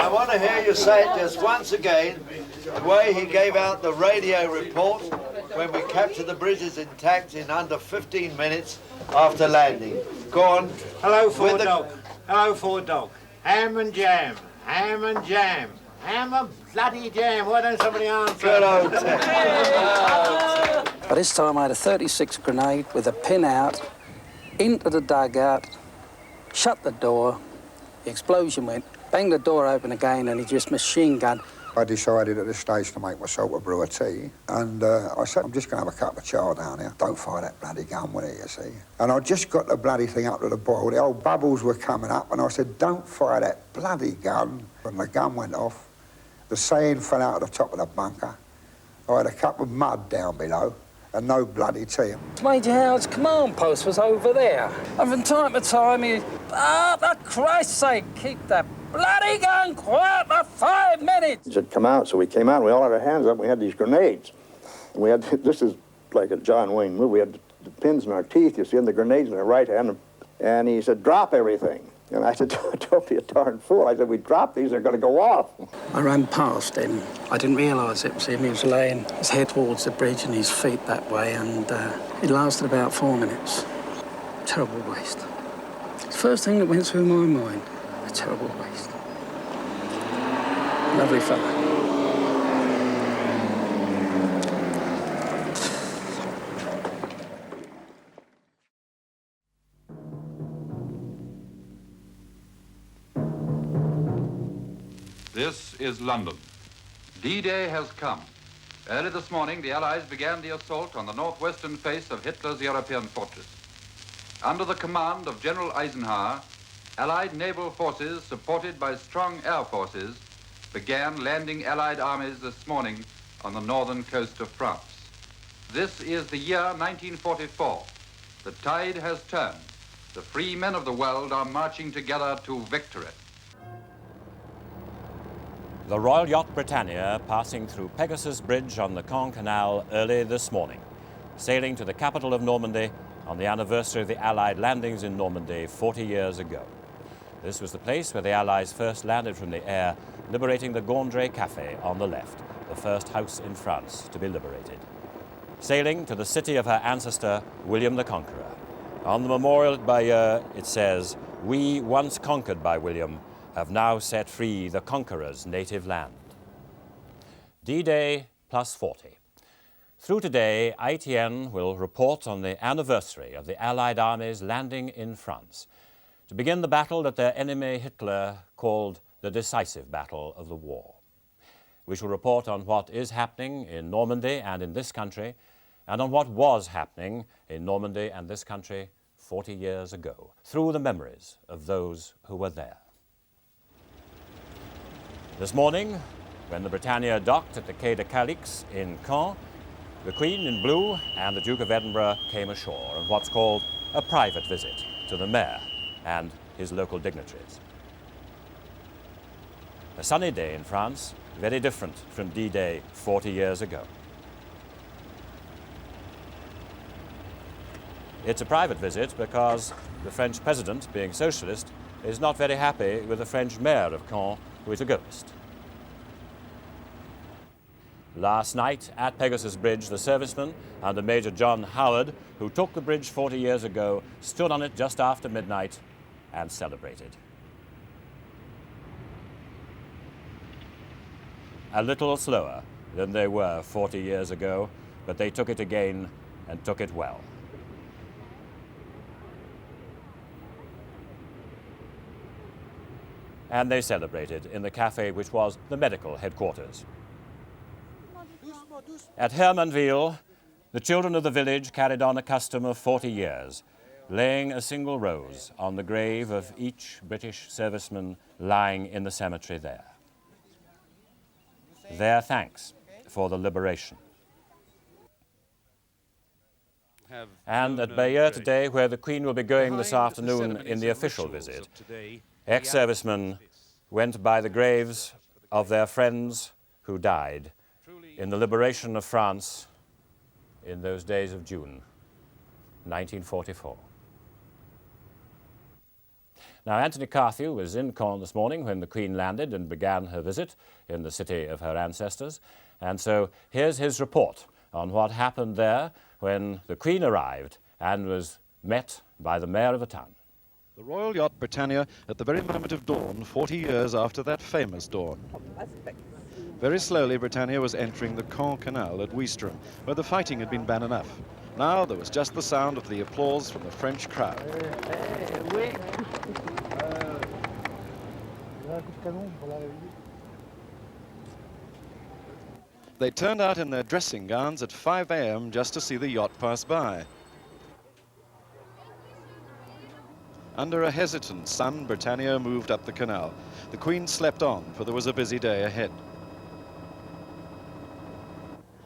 I want to hear you say it just once again, the way he gave out the radio report when we captured the bridges intact in under 15 minutes after landing. Go on. Hello, Ford Dog. Hello, Ford Dog. Ham and jam. Ham and jam. Ham and bloody jam. Why don't somebody answer? Good old Ted. By this time I had a 36 grenade with a pin out, into the dugout, shut the door, the explosion went, banged the door open again and he just machine gunned. I decided at this stage to make myself a brew of tea, and I said, I'm just going to have a cup of char down here. Don't fire that bloody gun with it, you see. And I just got the bloody thing up to the boil. The old bubbles were coming up, and I said, don't fire that bloody gun. When the gun went off, the seine fell out of the top of the bunker. I had a cup of mud down below, and no bloody tea. Major Howard's command post was over there. And from time to time he, for Christ's sake, keep that bloody gun quiet for 5 minutes. It had come out, so we came out, and we all had our hands up, and we had these grenades. And we had, this is like a John Wayne movie, we had the pins in our teeth, you see, and the grenades in our right hand, and he said, drop everything. And I said, don't be a darn fool. I said, we dropped these, they're going to go off. I ran past him. I didn't realise it was him. He was laying his head towards the bridge and his feet that way, and it lasted about 4 minutes. Terrible waste. It's the first thing that went through my mind. A terrible waste. Lovely fella. This is London. D-Day has come. Early this morning, the Allies began the assault on the northwestern face of Hitler's European fortress. Under the command of General Eisenhower, Allied naval forces, supported by strong air forces, began landing Allied armies this morning on the northern coast of France. This is the year 1944. The tide has turned. The free men of the world are marching together to victory. The Royal Yacht Britannia passing through Pegasus Bridge on the Caen Canal early this morning, sailing to the capital of Normandy on the anniversary of the Allied landings in Normandy 40 years ago. This was the place where the Allies first landed from the air, liberating the Gondry Café on the left, the first house in France to be liberated. Sailing to the city of her ancestor, William the Conqueror. On the memorial at Bayeux, it says, "We, once conquered by William, have now set free the conqueror's native land." D-Day plus 40. Through today, ITN will report on the anniversary of the Allied armies landing in France to begin the battle that their enemy Hitler called the decisive battle of the war. We shall report on what is happening in Normandy and in this country, and on what was happening in Normandy and this country 40 years ago, through the memories of those who were there. This morning, when the Britannia docked at the Quai de Calix in Caen, the Queen in blue and the Duke of Edinburgh came ashore on what's called a private visit to the mayor and his local dignitaries. A sunny day in France, very different from D-Day 40 years ago. It's a private visit because the French president, being socialist, is not very happy with the French mayor of Caen, who is a ghost. Last night at Pegasus Bridge, the servicemen under Major John Howard, who took the bridge 40 years ago, stood on it just after midnight and celebrated. A little slower than they were 40 years ago, but they took it again and took it well. And they celebrated in the cafe which was the medical headquarters. At Hermanville, the children of the village carried on a custom of 40 years, laying a single rose on the grave of each British serviceman lying in the cemetery there. Their thanks for the liberation. And at Bayeux today, where the Queen will be going this afternoon in the official visit, ex-servicemen went by the graves of their friends who died in the liberation of France in those days of June 1944. Now, Anthony Carthew was in Caen this morning when the Queen landed and began her visit in the city of her ancestors. And so here's his report on what happened there when the Queen arrived and was met by the mayor of the town. The Royal Yacht Britannia at the very moment of dawn, 40 years after that famous dawn. Very slowly, Britannia was entering the Caen Canal at Ouistreham, where the fighting had been bad enough. Now there was just the sound of the applause from the French crowd. They turned out in their dressing gowns at 5 a.m. just to see the yacht pass by. Under a hesitant sun, Britannia moved up the canal. The Queen slept on, for there was a busy day ahead.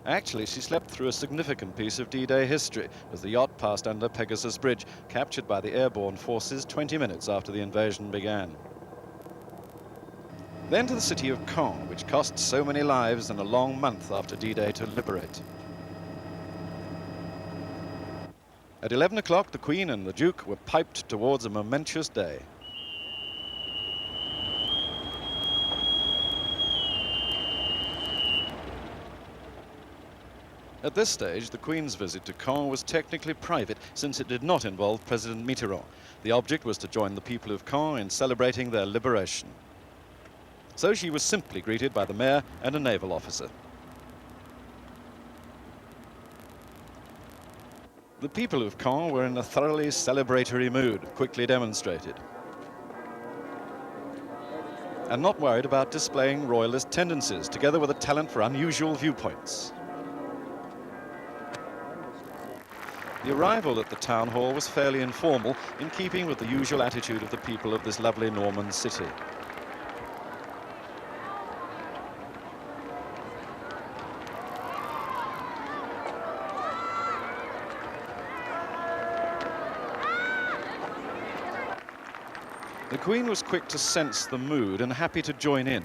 Actually, she slept through a significant piece of D-Day history as the yacht passed under Pegasus Bridge, captured by the airborne forces 20 minutes after the invasion began. Then to the city of Caen, which cost so many lives and a long month after D-Day to liberate. At 11 o'clock, the Queen and the Duke were piped towards a momentous day. At this stage, the Queen's visit to Caen was technically private, since it did not involve President Mitterand. The object was to join the people of Caen in celebrating their liberation. So she was simply greeted by the mayor and a naval officer. The people of Caen were in a thoroughly celebratory mood, quickly demonstrated, and not worried about displaying royalist tendencies, together with a talent for unusual viewpoints. The arrival at the town hall was fairly informal, in keeping with the usual attitude of the people of this lovely Norman city. The Queen was quick to sense the mood and happy to join in.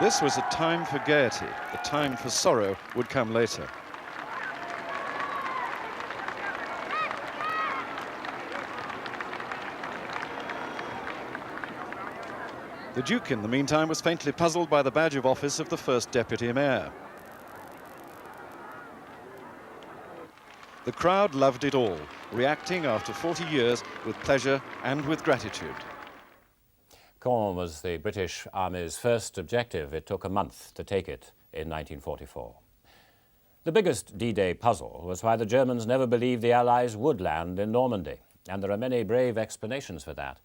This was a time for gaiety. The time for sorrow would come later. The Duke, in the meantime, was faintly puzzled by the badge of office of the first deputy mayor. The crowd loved it all, reacting after 40 years with pleasure and with gratitude. Caen was the British Army's first objective. It took a month to take it in 1944. The biggest D-Day puzzle was why the Germans never believed the Allies would land in Normandy, and there are many brave explanations for that.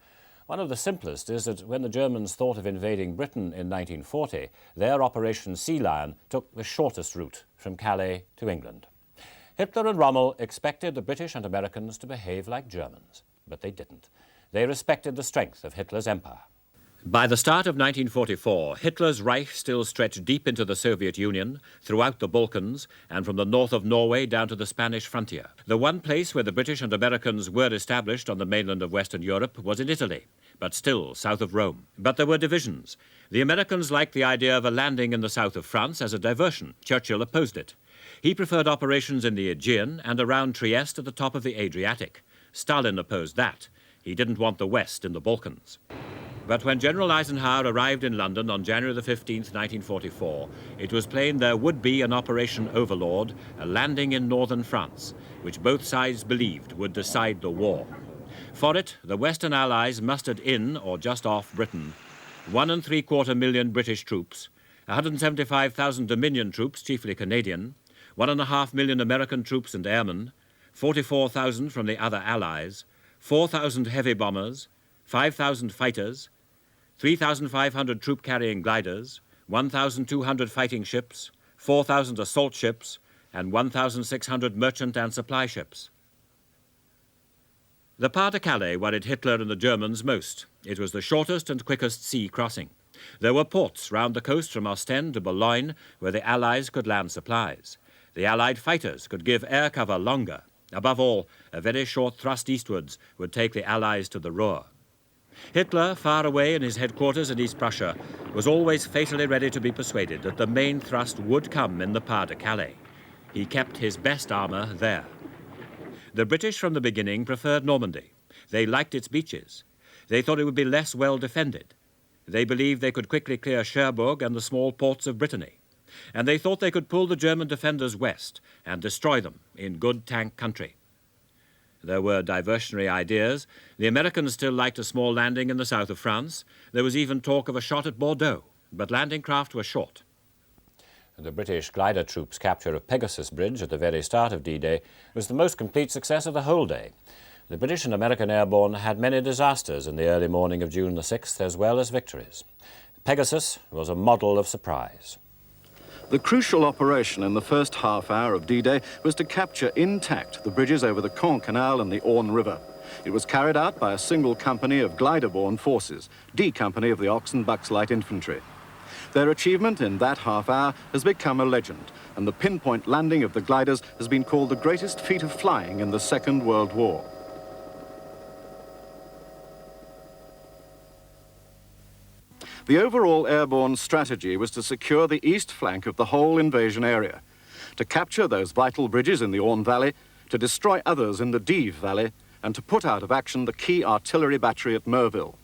One of the simplest is that when the Germans thought of invading Britain in 1940, their Operation Sea Lion took the shortest route from Calais to England. Hitler and Rommel expected the British and Americans to behave like Germans, but they didn't. They respected the strength of Hitler's empire. By the start of 1944, Hitler's Reich still stretched deep into the Soviet Union, throughout the Balkans, and from the north of Norway down to the Spanish frontier. The one place where the British and Americans were established on the mainland of Western Europe was in Italy, but still south of Rome. But there were divisions. The Americans liked the idea of a landing in the south of France as a diversion. Churchill opposed it. He preferred operations in the Aegean and around Trieste at the top of the Adriatic. Stalin opposed that. He didn't want the West in the Balkans. But when General Eisenhower arrived in London on January the 15th, 1944, it was plain there would be an Operation Overlord, a landing in northern France, which both sides believed would decide the war. For it, the Western Allies mustered in, or just off, Britain, 1 3/4 million British troops, 175,000 Dominion troops, chiefly Canadian, 1.5 million American troops and airmen, 44,000 from the other Allies, 4,000 heavy bombers, 5,000 fighters, 3,500 troop-carrying gliders, 1,200 fighting ships, 4,000 assault ships, and 1,600 merchant and supply ships. The Pas-de-Calais worried Hitler and the Germans most. It was the shortest and quickest sea crossing. There were ports round the coast from Ostend to Boulogne where the Allies could land supplies. The Allied fighters could give air cover longer. Above all, a very short thrust eastwards would take the Allies to the Ruhr. Hitler, far away in his headquarters in East Prussia, was always fatally ready to be persuaded that the main thrust would come in the Pas de Calais. He kept his best armour there. The British from the beginning preferred Normandy. They liked its beaches. They thought it would be less well defended. They believed they could quickly clear Cherbourg and the small ports of Brittany. And they thought they could pull the German defenders west and destroy them in good tank country. There were diversionary ideas. The Americans still liked a small landing in the south of France. There was even talk of a shot at Bordeaux, but landing craft were short. The British glider troops' capture of Pegasus Bridge at the very start of D-Day was the most complete success of the whole day. The British and American airborne had many disasters in the early morning of June the 6th, as well as victories. Pegasus was a model of surprise. The crucial operation in the first half hour of D-Day was to capture intact the bridges over the Caen Canal and the Orne River. It was carried out by a single company of glider-borne forces, D Company of the Ox and Bucks Light Infantry. Their achievement in that half hour has become a legend, and the pinpoint landing of the gliders has been called the greatest feat of flying in the Second World War. The overall airborne strategy was to secure the east flank of the whole invasion area, to capture those vital bridges in the Orne Valley, to destroy others in the Dives Valley, and to put out of action the key artillery battery at Merville.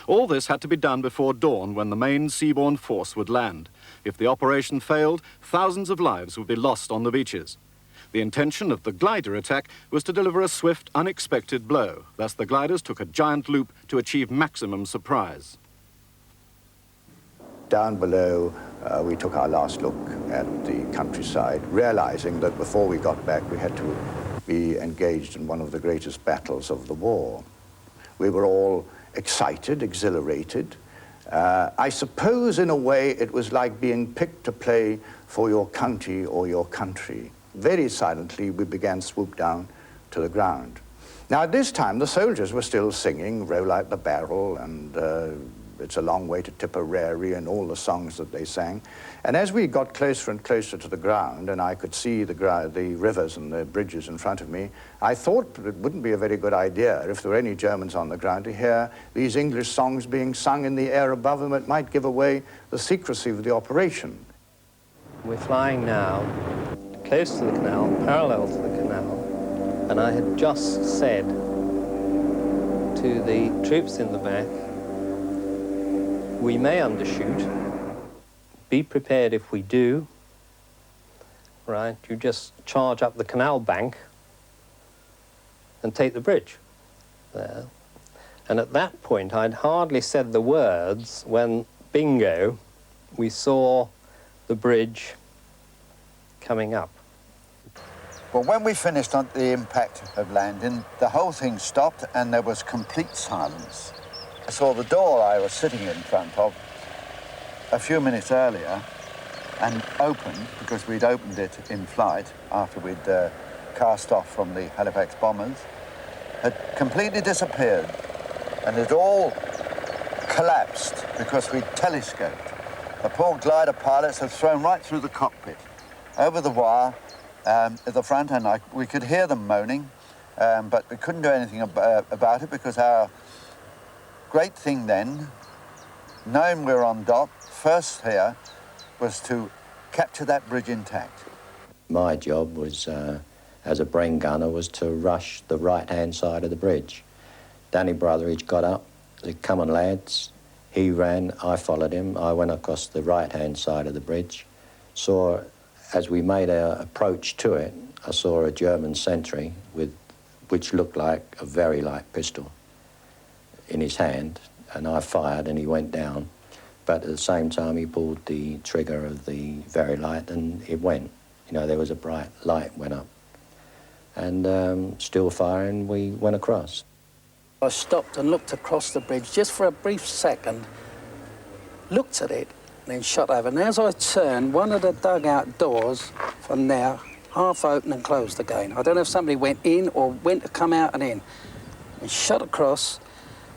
All this had to be done before dawn, when the main seaborne force would land. If the operation failed, thousands of lives would be lost on the beaches. The intention of the glider attack was to deliver a swift, unexpected blow. Thus the gliders took a giant loop to achieve maximum surprise. Down below, we took our last look at the countryside, realizing that before we got back, we had to be engaged in one of the greatest battles of the war. We were all excited, exhilarated. I suppose, in a way, it was like being picked to play for your county or your country. Very silently, we began swoop down to the ground. Now, at this time, the soldiers were still singing Roll Out the Barrel and It's a Long Way to Tipperary and all the songs that they sang. And as we got closer and closer to the ground, and I could see the rivers and the bridges in front of me, I thought it wouldn't be a very good idea if there were any Germans on the ground to hear these English songs being sung in the air above them. It might give away the secrecy of the operation. We're flying now close to the canal, parallel to the canal, and I had just said to the troops in the back, we may undershoot. Be prepared if we do. Right, you just charge up the canal bank and take the bridge there. And at that point, I'd hardly said the words when, bingo, we saw the bridge coming up. Well, when we finished on the impact of landing, the whole thing stopped and there was complete silence. I saw the door I was sitting in front of a few minutes earlier and opened, because we'd opened it in flight after we'd cast off from the Halifax bombers, had completely disappeared, and it all collapsed because we'd telescoped. The poor glider pilots had thrown right through the cockpit, over the wire at the front, and we could hear them moaning, but we couldn't do anything about it, because our great thing then, knowing we were on dock, first here, was to capture that bridge intact. My job was, as a brain gunner, was to rush the right-hand side of the bridge. Danny Brotheridge got up, said, "Come on, lads." He ran, I followed him. I went across the right-hand side of the bridge. Saw, as we made our approach to it, I saw a German sentry which looked like a very light pistol in his hand, and I fired and he went down. But at the same time, he pulled the trigger of the very light and it went. You know, there was a bright light went up. And still firing, we went across. I stopped and looked across the bridge just for a brief second, looked at it, and then shot over. And as I turned, one of the dugout doors from there half open and closed again. I don't know if somebody went in or went to come out and in. And shot across.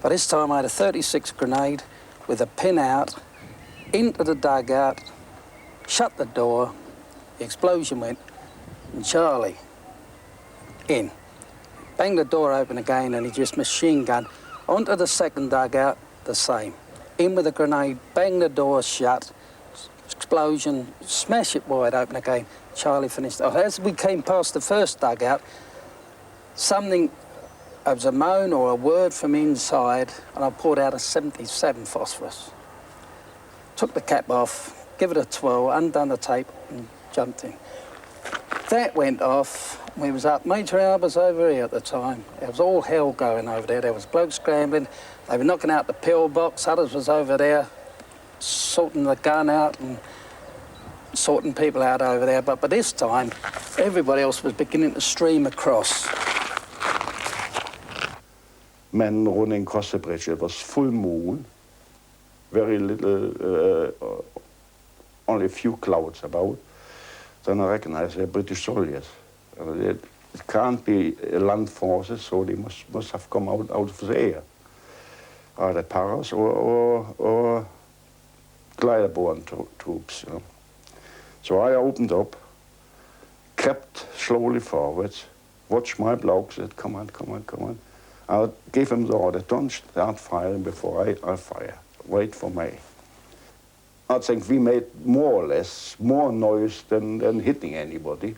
By this time, I had a 36 grenade with a pin out into the dugout, shut the door, the explosion went, and Charlie in. Banged the door open again, and he just machine gunned Onto the second dugout, the same. In with a grenade, bang the door shut, explosion, smash it wide open again. Charlie finished. Oh, as we came past the first dugout, something, it was a moan or a word from inside, and I poured out a 77 phosphorus. Took the cap off, give it a twirl, undone the tape, and jumped in. That went off. We was up. Major Al was over here at the time. There was all hell going over there. There was blokes scrambling. They were knocking out the pillbox. Others was over there sorting the gun out and sorting people out over there. But by this time, everybody else was beginning to stream across. Men running across the bridge, it was full moon, very little, only a few clouds about. Then I recognized they're British soldiers. It can't be land forces, so they must have come out of the air. Either paras or glider-borne troops. You know. So I opened up, crept slowly forwards, watched my blokes, said, come on, come on, come on. I gave him the order, don't start firing before I fire. Wait for me. I think we made more or less more noise than hitting anybody.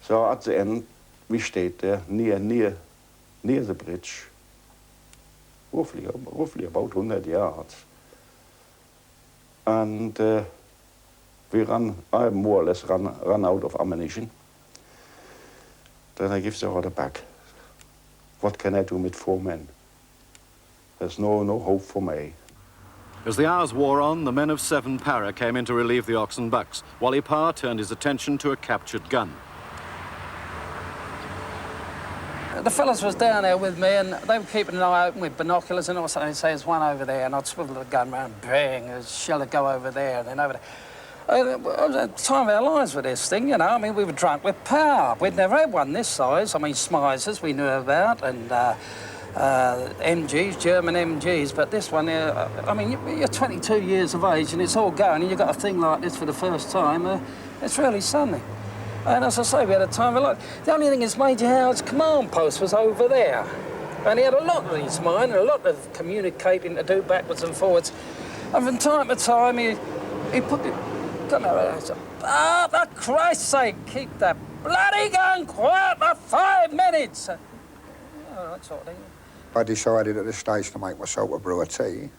So at the end, we stayed there near the bridge, roughly about 100 yards. And I more or less ran out of ammunition. Then I give the order back. What can I do with 4 men? There's no hope for me. As the hours wore on, the men of 7 Para came in to relieve the ox and bucks. Wally Parr turned his attention to a captured gun. The fellas was down there with me, and they were keeping an eye open with binoculars, and all of a sudden they'd say, there's one over there, and I'd swivel the gun round, bang, a shell would go over there, and then over there. It was a time of our lives with this thing, you know. I mean, we were drunk with power. We'd never had one this size. I mean, Smythers we knew about, and MGs, German MGs, but this one here, I mean, you're 22 years of age and it's all going, and you've got a thing like this for the first time, it's really something. And as I say, we had a time of life. The only thing is Major Howard's command post was over there, and he had a lot of his mind and a lot of communicating to do backwards and forwards. And from time to time, he put it, come over there, said, oh, for Christ's sake, keep that bloody gun quiet for 5 minutes. You know, that sort of thing. I decided at this stage to make myself a brew of tea,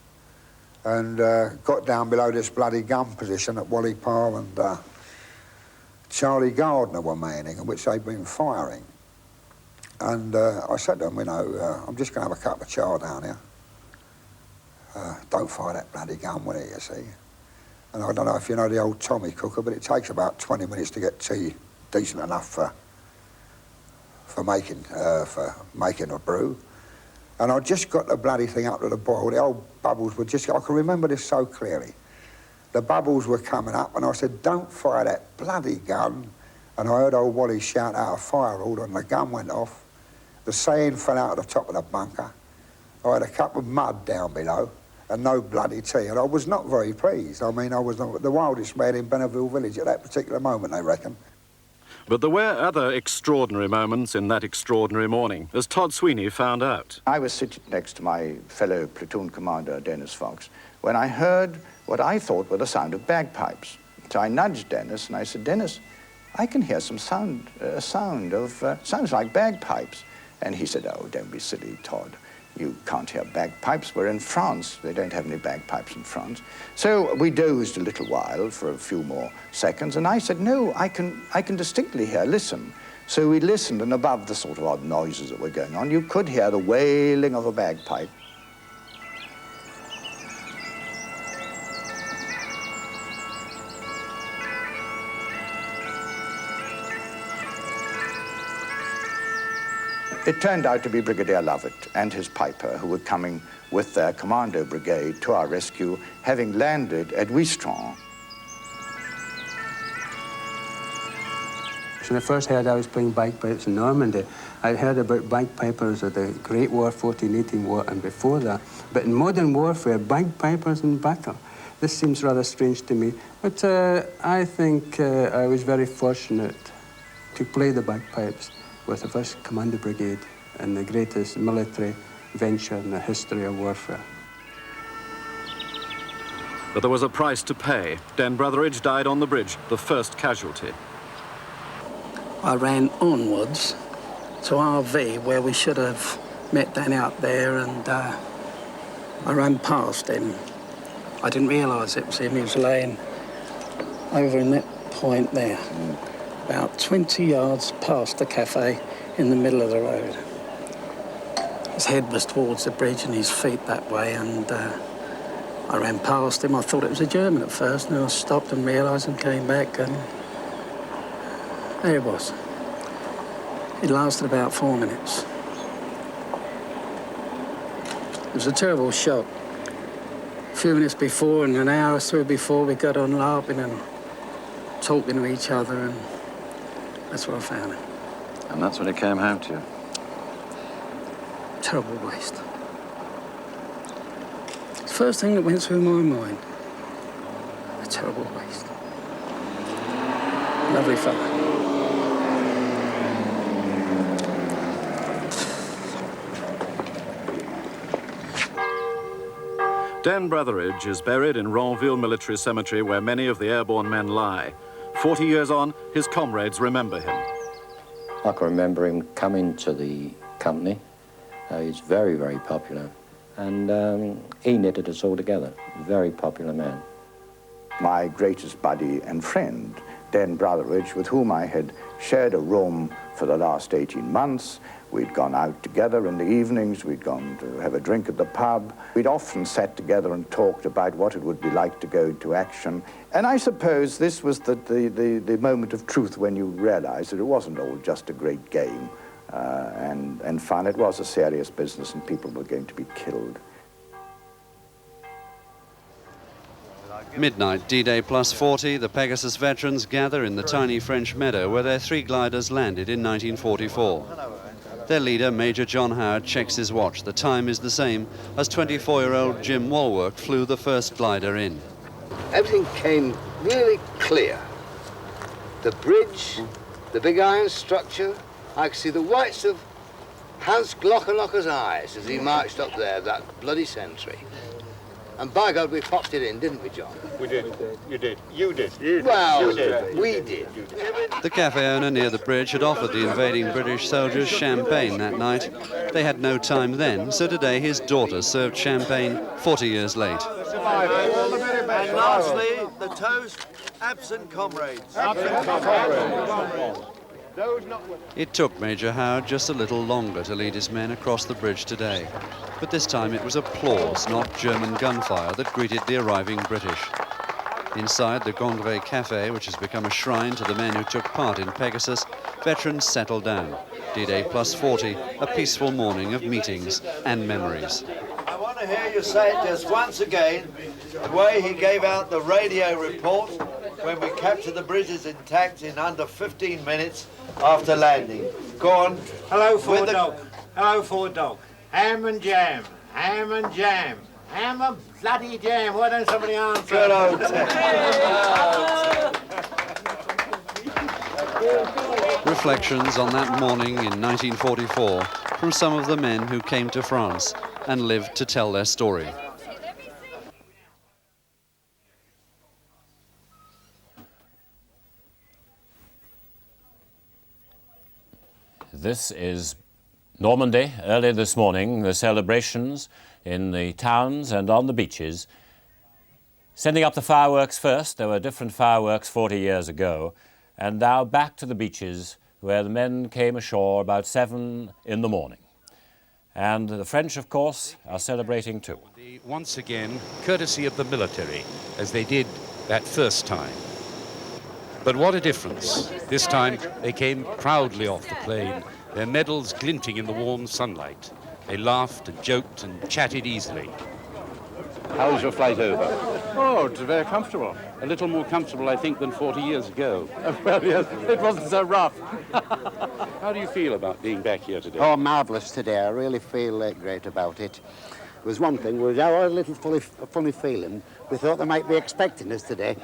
and got down below this bloody gun position that Wally Parr and Charlie Gardner were manning, at which they'd been firing. And I said to them, you know, I'm just going to have a cup of char down here. Don't fire that bloody gun with it, you see. And I don't know if you know the old Tommy cooker, but it takes about 20 minutes to get tea decent enough for making a brew. And I just got the bloody thing up to the boil. The old bubbles were just, I can remember this so clearly. The bubbles were coming up, and I said, don't fire that bloody gun. And I heard old Wally shout out a fire order, and the gun went off. The seine fell out of the top of the bunker. I had a cup of mud down below, and no bloody tea, and I was not very pleased. I mean, I was the wildest man in Benneville village at that particular moment, I reckon. But there were other extraordinary moments in that extraordinary morning, as Todd Sweeney found out. I was sitting next to my fellow platoon commander, Dennis Fox, when I heard what I thought were the sound of bagpipes. So I nudged Dennis and I said, Dennis, I can hear some sound, sounds like bagpipes. And he said, oh, don't be silly, Todd. You can't hear bagpipes. We're in France. They don't have any bagpipes in France. So we dozed a little while for a few more seconds, and I said, no, I can distinctly hear, listen. So we listened, and above the sort of odd noises that were going on, you could hear the wailing of a bagpipe. It turned out to be Brigadier Lovett and his piper, who were coming with their commando brigade to our rescue, having landed at Ouistron. When I first heard I was playing bagpipes in Normandy, I heard about bagpipers of the Great War, 1418 War, and before that. But in modern warfare, bagpipers in battle, this seems rather strange to me. But I think I was very fortunate to play the bagpipes with the 1st Commando Brigade and the greatest military venture in the history of warfare. But there was a price to pay. Dan Brotheridge died on the bridge, the first casualty. I ran onwards to RV where we should have met Dan out there, and I ran past him. I didn't realise it was him. He was laying over in that point there, about 20 yards past the cafe in the middle of the road. His head was towards the bridge and his feet that way, and I ran past him. I thought it was a German at first, and then I stopped and realised and came back, and there it was. It lasted about 4 minutes. It was a terrible shock. A few minutes before and an hour or so before, we got on laughing and talking to each other, and that's where I found him. And that's when it came home to you. Terrible waste. It's the first thing that went through my mind. A terrible waste. Lovely fellow. Dan Brotheridge is buried in Ranville Military Cemetery, where many of the airborne men lie. 40 years on, his comrades remember him. I can remember him coming to the company. He's very, very popular. And he knitted us all together. Very popular man. My greatest buddy and friend, Dan Brotheridge, with whom I had shared a room for the last 18 months. We'd gone out together in the evenings, we'd gone to have a drink at the pub. We'd often sat together and talked about what it would be like to go into action. And I suppose this was the moment of truth when you realized that it wasn't all just a great game and fun. It was a serious business and people were going to be killed. Midnight, D-Day plus 40, the Pegasus veterans gather in the tiny French meadow where their 3 gliders landed in 1944. Their leader, Major John Howard, checks his watch. The time is the same as 24-year-old Jim Walwork flew the first glider in. Everything came really clear. The bridge, the big iron structure, I could see the whites of Hans Glockerlocker's eyes as he marched up there, that bloody sentry. And by God, we popped it in, didn't we, John? We did. You did. You did. Well, you did. We did. The cafe owner near the bridge had offered the invading British soldiers champagne that night. They had no time then, so today his daughter served champagne 40 years late. And lastly, the toast, absent comrades. Absent comrades. It took Major Howard just a little longer to lead his men across the bridge today. But this time it was applause, not German gunfire, that greeted the arriving British. Inside the Gondry Cafe, which has become a shrine to the men who took part in Pegasus, veterans settled down. D-Day plus 40, a peaceful morning of meetings and memories. I want to hear you say it just once again, the way he gave out the radio report when we captured the bridges intact in under 15 minutes after landing. Go on. Hello, Ford Dog. Hello, Ford Dog. Ham and jam. Ham and jam. Ham and bloody jam. Why don't somebody answer? Good old Reflections on that morning in 1944 from some of the men who came to France and lived to tell their story. This is Normandy. Early this morning, the celebrations in the towns and on the beaches. Sending up the fireworks first. There were different fireworks 40 years ago. And now back to the beaches where the men came ashore about 7 in the morning. And the French, of course, are celebrating too. Once again, courtesy of the military, as they did that first time. But what a difference. This time they came proudly off the plane, their medals glinting in the warm sunlight. They laughed and joked and chatted easily. How was your flight over? Oh, it was very comfortable. A little more comfortable, I think, than 40 years ago. Well, yes, it wasn't so rough. How do you feel about being back here today? Oh, marvellous today. I really feel great about it. There was one thing, we had a little funny feeling. We thought they might be expecting us today.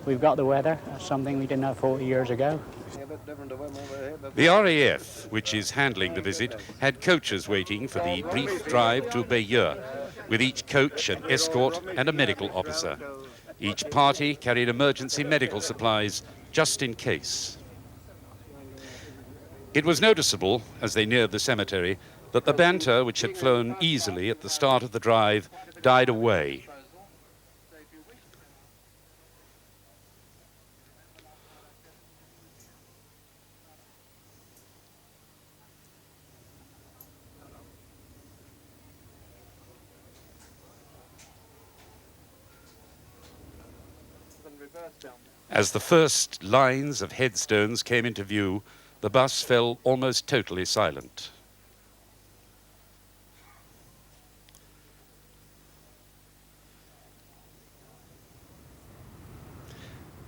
We've got the weather, that's something we didn't have 40 years ago. The RAF, which is handling the visit, had coaches waiting for the brief drive to Bayeux, with each coach an escort and a medical officer. Each party carried emergency medical supplies just in case. It was noticeable, as they neared the cemetery, that the banter, which had flown easily at the start of the drive, died away. As the first lines of headstones came into view, the bus fell almost totally silent.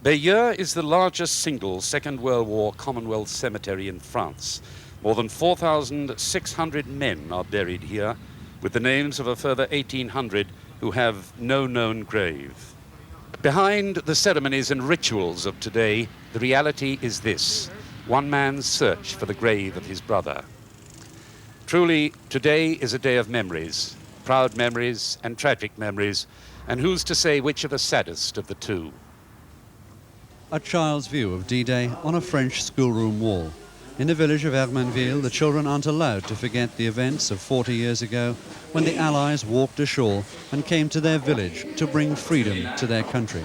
Bayeux is the largest single Second World War Commonwealth cemetery in France. More than 4,600 men are buried here, with the names of a further 1,800 who have no known grave. Behind the ceremonies and rituals of today, the reality is this: one man's search for the grave of his brother. Truly, today is a day of memories, proud memories and tragic memories, and who's to say which are the saddest of the two? A child's view of D-Day on a French schoolroom wall. In the village of Hermanville, the children aren't allowed to forget the events of 40 years ago when the Allies walked ashore and came to their village to bring freedom to their country.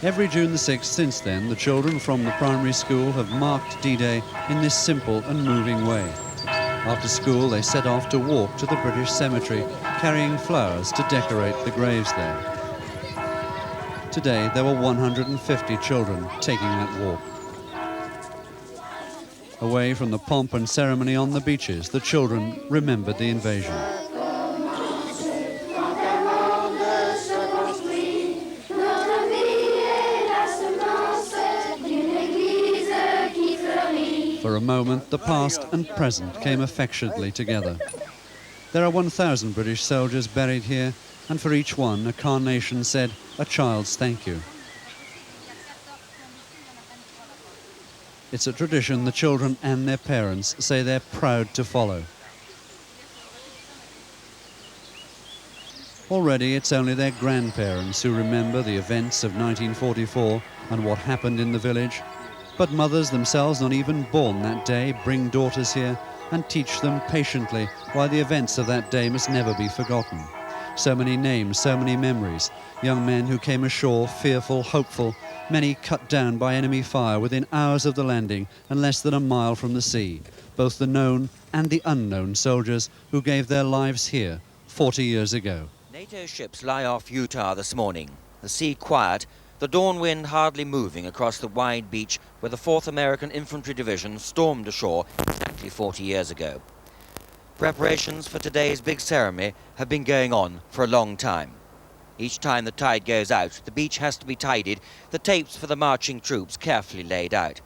Every June the 6th since then, the children from the primary school have marked D-Day in this simple and moving way. After school, they set off to walk to the British cemetery, carrying flowers to decorate the graves there. Today, there were 150 children taking that walk. Away from the pomp and ceremony on the beaches, the children remembered the invasion. For a moment, the past and present came affectionately together. There are 1,000 British soldiers buried here, and for each one, a carnation said a child's thank you. It's a tradition the children and their parents say they're proud to follow. Already it's only their grandparents who remember the events of 1944 and what happened in the village. But mothers themselves, not even born that day, bring daughters here and teach them patiently why the events of that day must never be forgotten. So many names, so many memories. Young men who came ashore fearful, hopeful, many cut down by enemy fire within hours of the landing and less than a mile from the sea. Both the known and the unknown soldiers who gave their lives here 40 years ago. NATO ships lie off Utah this morning. The sea quiet, the dawn wind hardly moving across the wide beach where the 4th American Infantry Division stormed ashore exactly 40 years ago. Preparations for today's big ceremony have been going on for a long time. Each time the tide goes out, the beach has to be tidied, the tapes for the marching troops carefully laid out.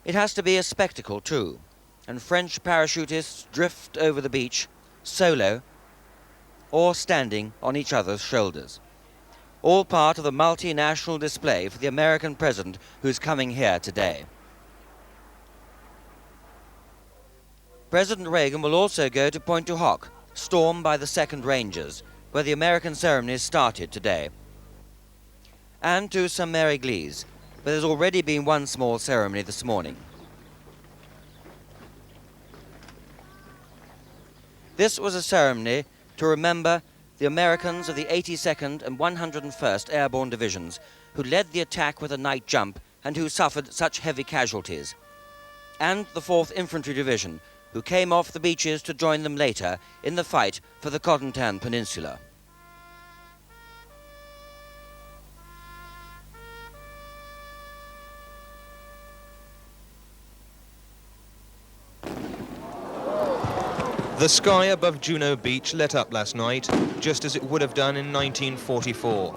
It has to be a spectacle too, and French parachutists drift over the beach, solo, or standing on each other's shoulders. All part of the multinational display for the American president who's coming here today. President Reagan will also go to Pointe du Hoc, stormed by the 2nd Rangers, where the American ceremonies started today, and to Saint-Mère-Église, where there's already been one small ceremony this morning. This was a ceremony to remember the Americans of the 82nd and 101st Airborne Divisions who led the attack with a night jump and who suffered such heavy casualties, and the 4th Infantry Division, who came off the beaches to join them later in the fight for the Cotentin Peninsula. The sky above Juno Beach lit up last night, just as it would have done in 1944.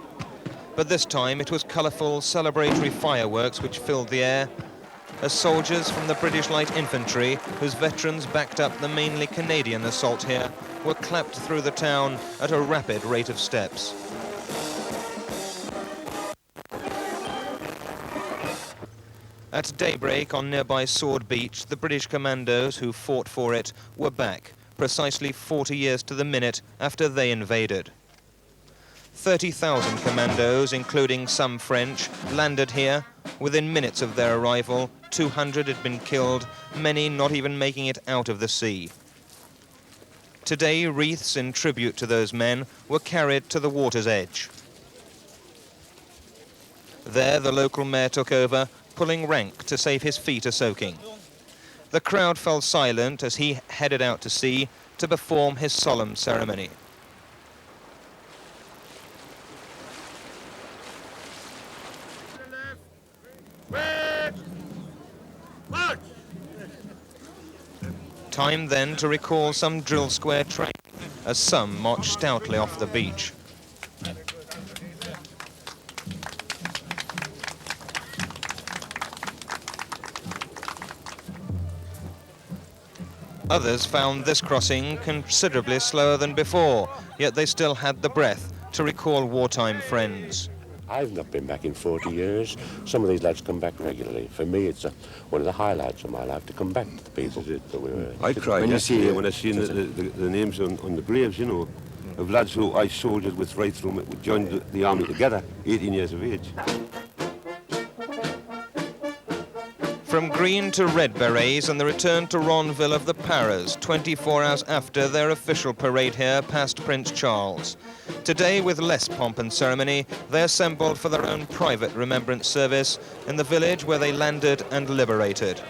But this time it was colourful, celebratory fireworks which filled the air, as soldiers from the British Light Infantry, whose veterans backed up the mainly Canadian assault here, were clapped through the town at a rapid rate of steps. At daybreak on nearby Sword Beach, the British commandos who fought for it were back, precisely 40 years to the minute after they invaded. 30,000 commandos, including some French, landed here. Within minutes of their arrival, 200 had been killed, many not even making it out of the sea. Today, wreaths in tribute to those men were carried to the water's edge. There, the local mayor took over, pulling rank to save his feet a soaking. The crowd fell silent as he headed out to sea to perform his solemn ceremony. Time then to recall some drill square training as some marched stoutly off the beach. Others found this crossing considerably slower than before, yet they still had the breath to recall wartime friends. I've not been back in 40 years. Some of these lads come back regularly. For me, it's one of the highlights of my life to come back to the people that we were. I cried when I seen the names on the graves, you know, of lads who I soldiers with right through, we joined the army together, 18 years of age. From green to red berets and the return to Ronville of the Paras, 24 hours after their official parade here past Prince Charles. Today, with less pomp and ceremony, they assembled for their own private remembrance service in the village where they landed and liberated.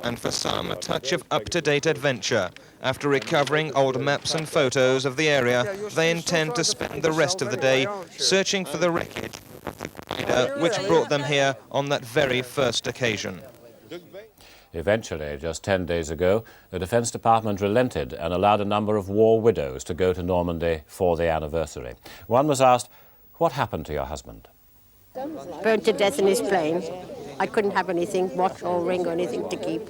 And for some, a touch of up-to-date adventure. After recovering old maps and photos of the area, they intend to spend the rest of the day searching for the wreckage of the glider which brought them here on that very first occasion. Eventually, just 10 days ago, the Defence Department relented and allowed a number of war widows to go to Normandy for the anniversary. One was asked, "What happened to your husband?" Burnt to death in his plane. I couldn't have anything, watch or ring or anything to keep.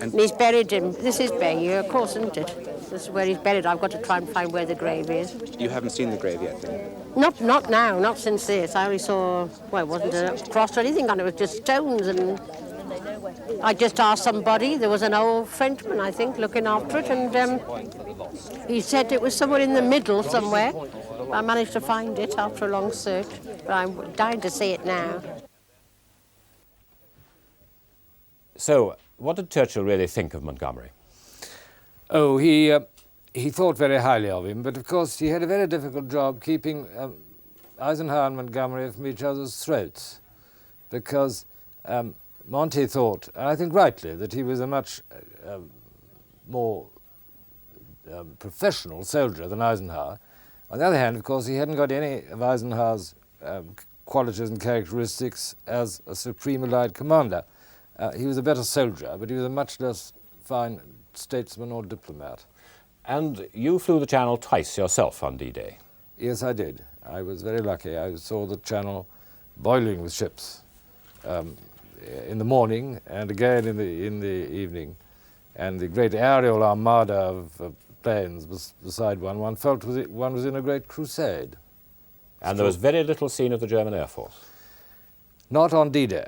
And he's buried in, this is Bayeux, of course, isn't it? This is where he's buried. I've got to try and find where the grave is. You haven't seen the grave yet, then? Not now, not since this. I only saw, well, it wasn't a cross or anything on it, it was just stones. And I just asked somebody, there was an old Frenchman, I think, looking after it, and he said it was somewhere in the middle somewhere. I managed to find it after a long search, but I'm dying to see it now. So, what did Churchill really think of Montgomery? Oh, he thought very highly of him, but of course he had a very difficult job keeping Eisenhower and Montgomery from each other's throats, because Monty thought, and I think rightly, that he was a much more professional soldier than Eisenhower. On the other hand, of course, he hadn't got any of Eisenhower's qualities and characteristics as a supreme Allied commander. He was a better soldier, but he was a much less fine statesman or diplomat. And you flew the Channel twice yourself on D-Day? Yes, I did. I was very lucky. I saw the Channel boiling with ships in the morning and again in the evening. And the great aerial armada of planes beside one. One felt one was in a great crusade. And there was very little seen of the German Air Force? Not on D-Day.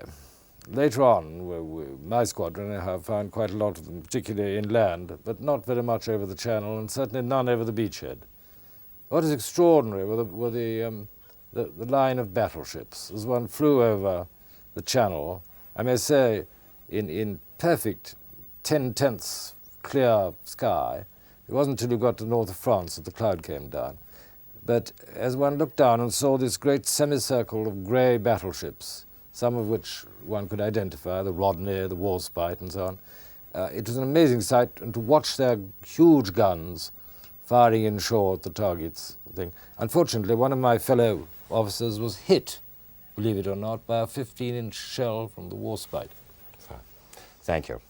Later on, my squadron have found quite a lot of them, particularly inland, but not very much over the Channel, and certainly none over the beachhead. What is extraordinary were the line of battleships. As one flew over the Channel, I may say, in perfect 10/10 clear sky. It wasn't until you got to north of France that the cloud came down. But as one looked down and saw this great semicircle of grey battleships, some of which one could identify, the Rodney, the Warspite, and so on. It was an amazing sight, and to watch their huge guns firing inshore at the targets. Unfortunately, one of my fellow officers was hit, believe it or not, by a 15-inch shell from the Warspite. Thank you.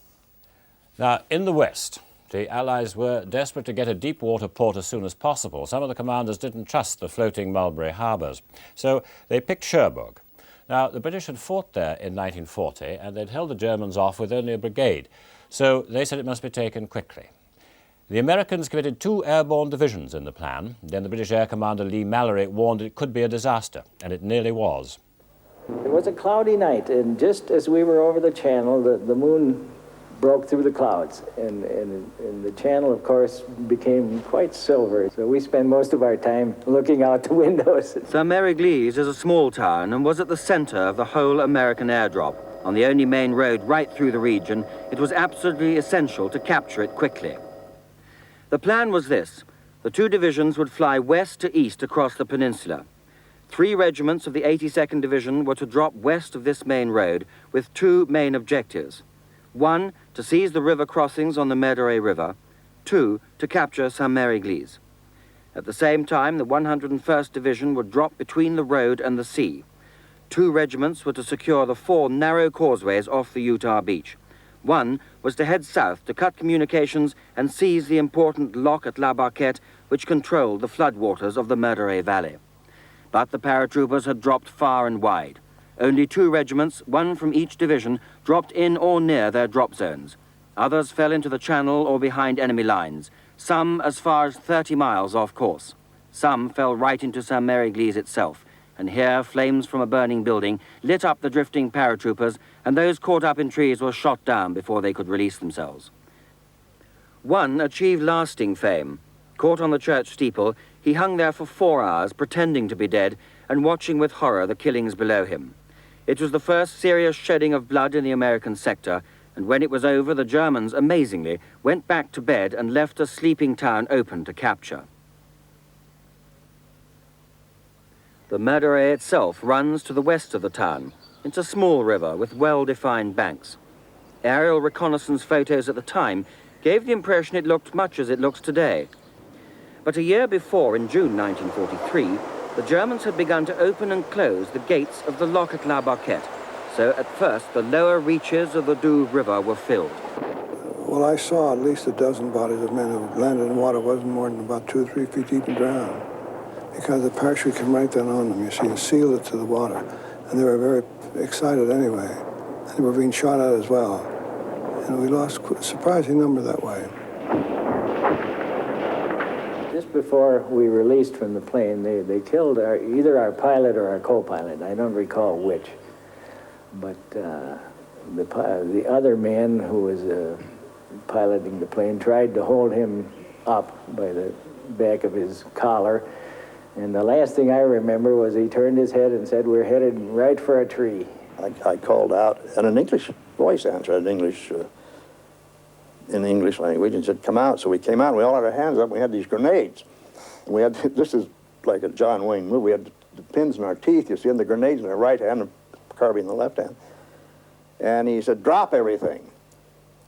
Now, in the West, the Allies were desperate to get a deep-water port as soon as possible. Some of the commanders didn't trust the floating Mulberry harbours, so they picked Cherbourg. Now, the British had fought there in 1940, and they'd held the Germans off with only a brigade, so they said it must be taken quickly. The Americans committed 2 airborne divisions in the plan. Then the British Air Commander Lee Mallory warned it could be a disaster, and it nearly was. It was a cloudy night, and just as we were over the channel, the moon broke through the clouds, and the channel, of course, became quite silver. So we spent most of our time looking out the windows. Saint-Mary-Église is a small town and was at the center of the whole American airdrop. On the only main road right through the region, it was absolutely essential to capture it quickly. The plan was this. The 2 divisions would fly west to east across the peninsula. 3 regiments of the 82nd Division were to drop west of this main road with 2 main objectives. 1, to seize the river crossings on the Medoray River. 2, to capture Saint-Mary-Église. At the same time, the 101st Division would drop between the road and the sea. 2 regiments were to secure the 4 narrow causeways off the Utah beach. 1 was to head south to cut communications and seize the important lock at La Barquette, which controlled the floodwaters of the Medoray Valley. But the paratroopers had dropped far and wide. Only 2 regiments, 1 from each division, dropped in or near their drop zones. Others fell into the channel or behind enemy lines, some as far as 30 miles off course. Some fell right into Saint-Mary-Église itself, and here flames from a burning building lit up the drifting paratroopers, and those caught up in trees were shot down before they could release themselves. 1 achieved lasting fame. Caught on the church steeple, he hung there for 4 hours, pretending to be dead and watching with horror the killings below him. It was the first serious shedding of blood in the American sector, and when it was over, the Germans, amazingly, went back to bed and left a sleeping town open to capture. The Medoray itself runs to the west of the town. It's a small river with well-defined banks. Aerial reconnaissance photos at the time gave the impression it looked much as it looks today. But a year before, in June 1943, the Germans had begun to open and close the gates of the lock at La Barquette. So at first, the lower reaches of the Douve River were filled. Well, I saw at least a dozen bodies of men who landed in water wasn't more than about 2 or 3 feet deep and drowned. Because the parachute came right down on them, you see, and sealed it to the water. And they were very excited anyway. And they were being shot at as well. And we lost a surprising number that way. Just before we released from the plane, they killed either our pilot or our co-pilot. I don't recall which. But the other man who was piloting the plane tried to hold him up by the back of his collar. And the last thing I remember was he turned his head and said, "We're headed right for a tree." I called out, and an English voice answered in the English language, and said, "Come out." So we came out, and we all had our hands up, and we had these grenades. And we had, this is like a John Wayne movie, we had the pins in our teeth, you see, and the grenades in our right hand, and the carbine in the left hand. And he said, "Drop everything."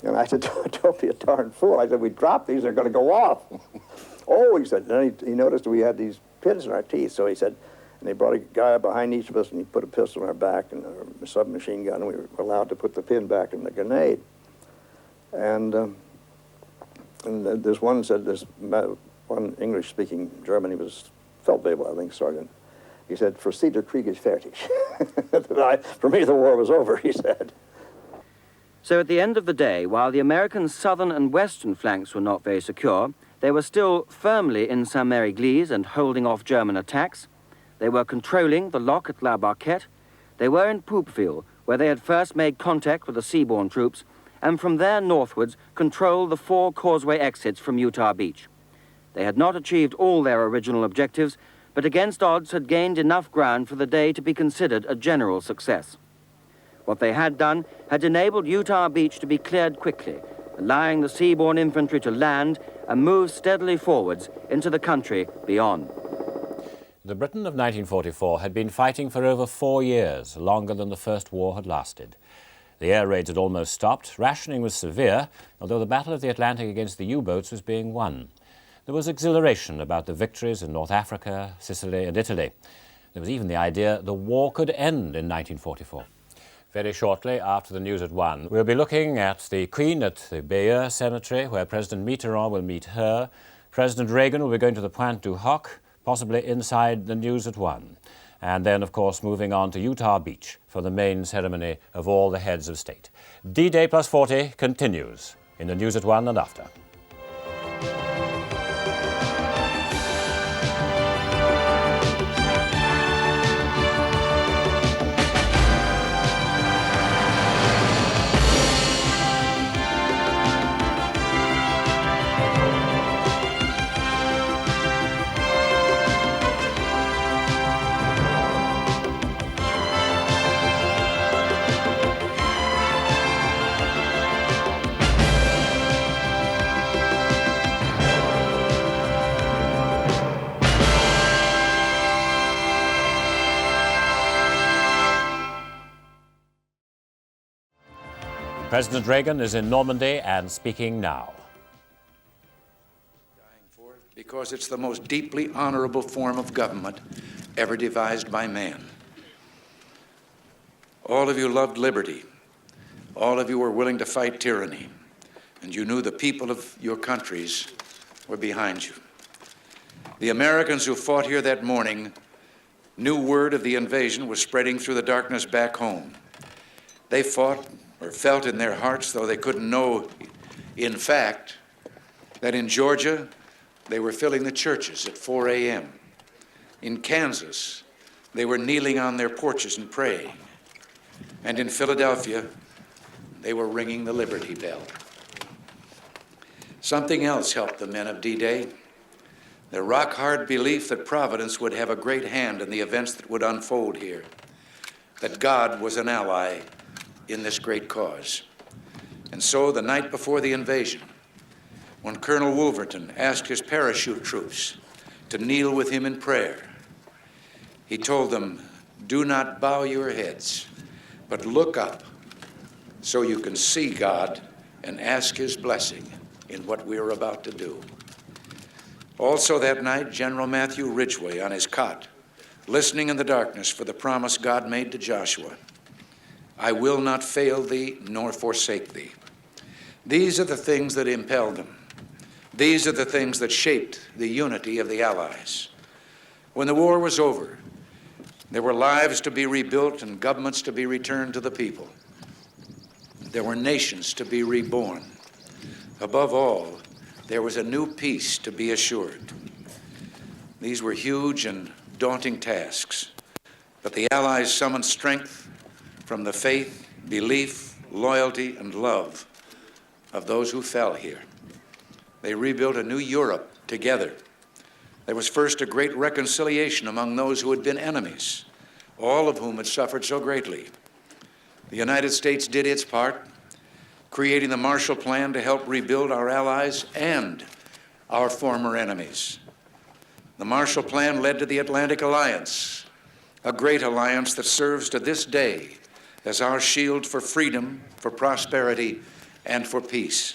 And I said, "Don't be a darn fool." I said, "We dropped these, they're going to go off." "Oh," he said. Then he noticed we had these pins in our teeth, so he said, and they brought a guy up behind each of us, and he put a pistol in our back and a submachine gun, and we were allowed to put the pin back in the grenade. And this one said, this one English-speaking German, he was Feldwebel, I think, sergeant. He said, "For Sie, der Krieg ist fertig." For me, the war was over, he said. So at the end of the day, while the American southern and western flanks were not very secure, they were still firmly in Saint-Mary-Église and holding off German attacks. They were controlling the lock at La Barquette. They were in Poopville, where they had first made contact with the seaborne troops, and from there northwards controlled the 4 causeway exits from Utah Beach. They had not achieved all their original objectives, but against odds had gained enough ground for the day to be considered a general success. What they had done had enabled Utah Beach to be cleared quickly, allowing the seaborne infantry to land and move steadily forwards into the country beyond. The Britain of 1944 had been fighting for over 4 years, longer than the First War had lasted. The air raids had almost stopped, rationing was severe, although the Battle of the Atlantic against the U-boats was being won. There was exhilaration about the victories in North Africa, Sicily and Italy. There was even the idea the war could end in 1944. Very shortly after the news at 1, we'll be looking at the Queen at the Bayeux Cemetery, where President Mitterand will meet her. President Reagan will be going to the Pointe du Hoc, possibly inside the news at 1. And then, of course, moving on to Utah Beach for the main ceremony of all the heads of state. D-Day plus 40 continues in the news at 1 and after. President Reagan is in Normandy and speaking now. Because it's the most deeply honorable form of government ever devised by man. All of you loved liberty. All of you were willing to fight tyranny, and you knew the people of your countries were behind you. The Americans who fought here that morning knew word of the invasion was spreading through the darkness back home. They fought or felt in their hearts, though they couldn't know in fact, that in Georgia, they were filling the churches at 4 a.m. In Kansas, they were kneeling on their porches and praying. And in Philadelphia, they were ringing the Liberty Bell. Something else helped the men of D-Day. Their rock-hard belief that Providence would have a great hand in the events that would unfold here, that God was an ally in this great cause. And so, the night before the invasion, when Colonel Wolverton asked his parachute troops to kneel with him in prayer, he told them, "Do not bow your heads, but look up so you can see God and ask his blessing in what we are about to do." Also that night, General Matthew Ridgway on his cot, listening in the darkness for the promise God made to Joshua, "I will not fail thee nor forsake thee." These are the things that impelled him. These are the things that shaped the unity of the Allies. When the war was over, there were lives to be rebuilt and governments to be returned to the people. There were nations to be reborn. Above all, there was a new peace to be assured. These were huge and daunting tasks, but the Allies summoned strength from the faith, belief, loyalty, and love of those who fell here. They rebuilt a new Europe together. There was first a great reconciliation among those who had been enemies, all of whom had suffered so greatly. The United States did its part, creating the Marshall Plan to help rebuild our allies and our former enemies. The Marshall Plan led to the Atlantic Alliance, a great alliance that serves to this day as our shield for freedom, for prosperity, and for peace.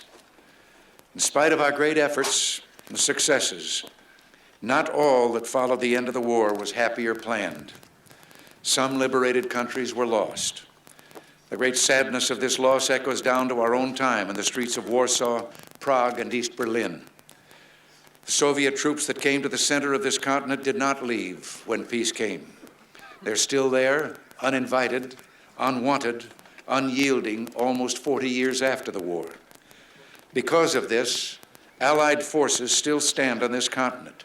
In spite of our great efforts and successes, not all that followed the end of the war was happy or planned. Some liberated countries were lost. The great sadness of this loss echoes down to our own time in the streets of Warsaw, Prague, and East Berlin. The Soviet troops that came to the center of this continent did not leave when peace came. They're still there, uninvited, unwanted, unyielding, almost 40 years after the war. Because of this, Allied forces still stand on this continent.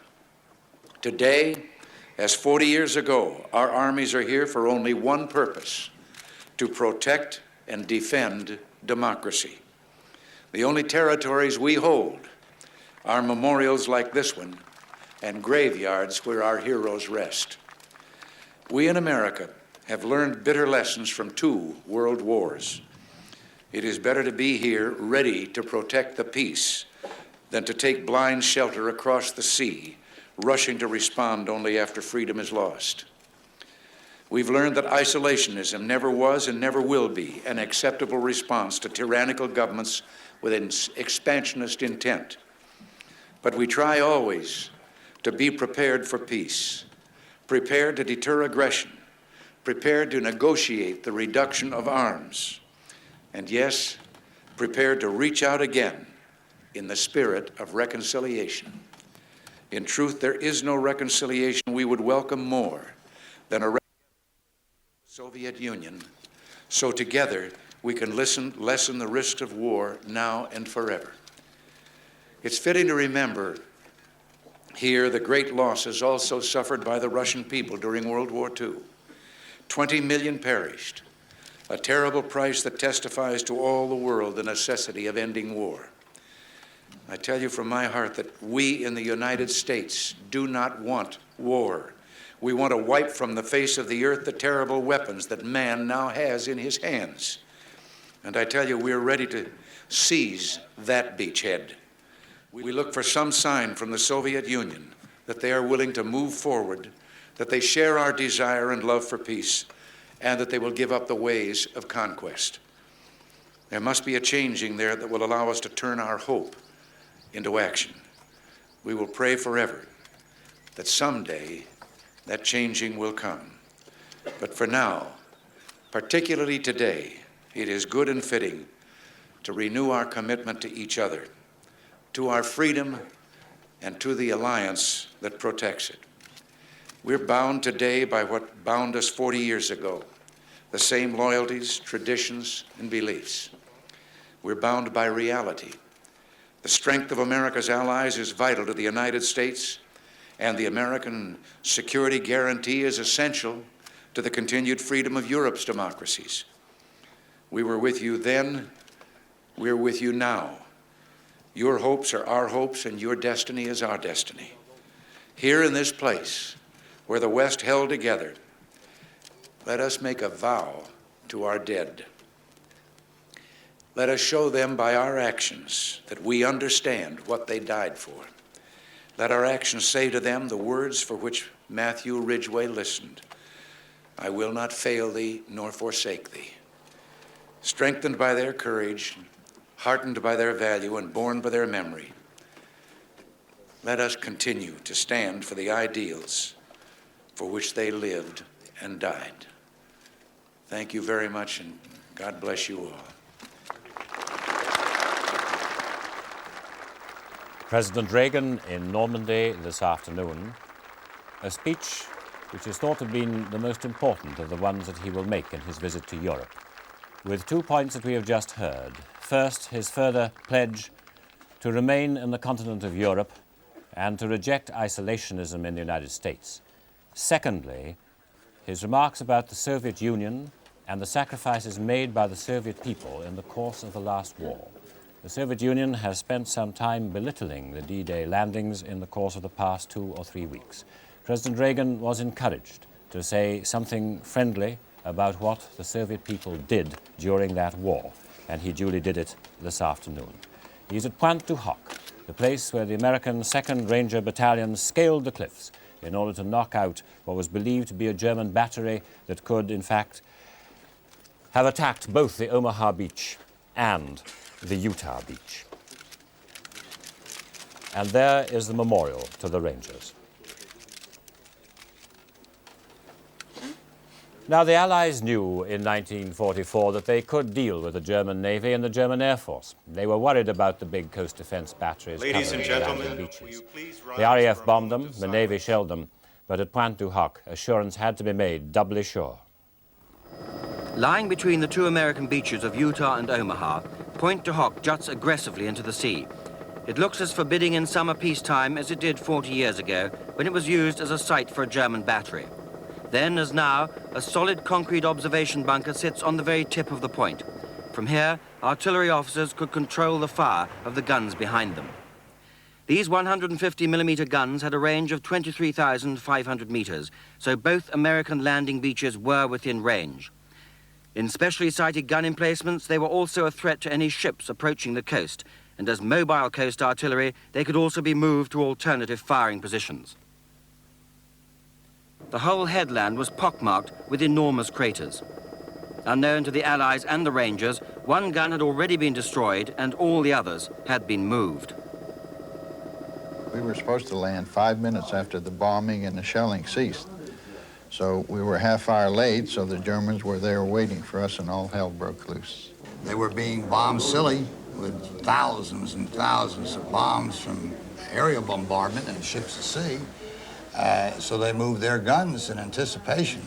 Today, as 40 years ago, our armies are here for only one purpose: to protect and defend democracy. The only territories we hold are memorials like this one and graveyards where our heroes rest. We in America have learned bitter lessons from 2 world wars. It is better to be here ready to protect the peace than to take blind shelter across the sea, rushing to respond only after freedom is lost. We've learned that isolationism never was and never will be an acceptable response to tyrannical governments with an expansionist intent. But we try always to be prepared for peace, prepared to deter aggression, prepared to negotiate the reduction of arms, and yes, prepared to reach out again in the spirit of reconciliation. In truth, there is no reconciliation we would welcome more than a Soviet Union, so together we can lessen the risks of war now and forever. It's fitting to remember here the great losses also suffered by the Russian people during World War II. 20 million perished, a terrible price that testifies to all the world the necessity of ending war. I tell you from my heart that we in the United States do not want war. We want to wipe from the face of the earth the terrible weapons that man now has in his hands. And I tell you, we're ready to seize that beachhead. We look for some sign from the Soviet Union that they are willing to move forward, that they share our desire and love for peace, and that they will give up the ways of conquest. There must be a changing there that will allow us to turn our hope into action. We will pray forever that someday that changing will come. But for now, particularly today, it is good and fitting to renew our commitment to each other, to our freedom, and to the alliance that protects it. We're bound today by what bound us 40 years ago, the same loyalties, traditions, and beliefs. We're bound by reality. The strength of America's allies is vital to the United States, and the American security guarantee is essential to the continued freedom of Europe's democracies. We were with you then, we're with you now. Your hopes are our hopes, and your destiny is our destiny. Here in this place, where the West held together, let us make a vow to our dead. Let us show them by our actions that we understand what they died for. Let our actions say to them the words for which Matthew Ridgway listened: I will not fail thee nor forsake thee. Strengthened by their courage, heartened by their value, and borne by their memory, let us continue to stand for the ideals for which they lived and died. Thank you very much, and God bless you all. President Reagan in Normandy this afternoon, a speech which is thought to have been the most important of the ones that he will make in his visit to Europe, with 2 points that we have just heard. First, his further pledge to remain in the continent of Europe and to reject isolationism in the United States. Secondly, his remarks about the Soviet Union and the sacrifices made by the Soviet people in the course of the last war. The Soviet Union has spent some time belittling the D-Day landings in the course of the past 2 or 3 weeks. President Reagan was encouraged to say something friendly about what the Soviet people did during that war, and he duly did it this afternoon. He's at Pointe du Hoc, the place where the American 2nd Ranger Battalion scaled the cliffs in order to knock out what was believed to be a German battery that could, in fact, have attacked both the Omaha beach and the Utah beach. And there is the memorial to the Rangers. Now, the Allies knew in 1944 that they could deal with the German Navy and the German Air Force. They were worried about the big coast defense batteries Ladies and covering the gentlemen, landing beaches. will you please rise The RAF for a bombed moment them, of the Navy shelled them, but at Pointe du Hoc, assurance had to be made doubly sure. Lying between the 2 American beaches of Utah and Omaha, Pointe du Hoc juts aggressively into the sea. It looks as forbidding in summer peacetime as it did 40 years ago, when it was used as a site for a German battery. Then, as now, a solid concrete observation bunker sits on the very tip of the point. From here, artillery officers could control the fire of the guns behind them. These 150mm guns had a range of 23,500 meters, so both American landing beaches were within range. In specially sighted gun emplacements, they were also a threat to any ships approaching the coast, and as mobile coast artillery, they could also be moved to alternative firing positions. The whole headland was pockmarked with enormous craters. Unknown to the Allies and the Rangers, one gun had already been destroyed and all the others had been moved. We were supposed to land 5 minutes after the bombing and the shelling ceased. So we were half hour late, so the Germans were there waiting for us, and all hell broke loose. They were being bombed silly with thousands and thousands of bombs from aerial bombardment and ships at sea. So they moved their guns in anticipation,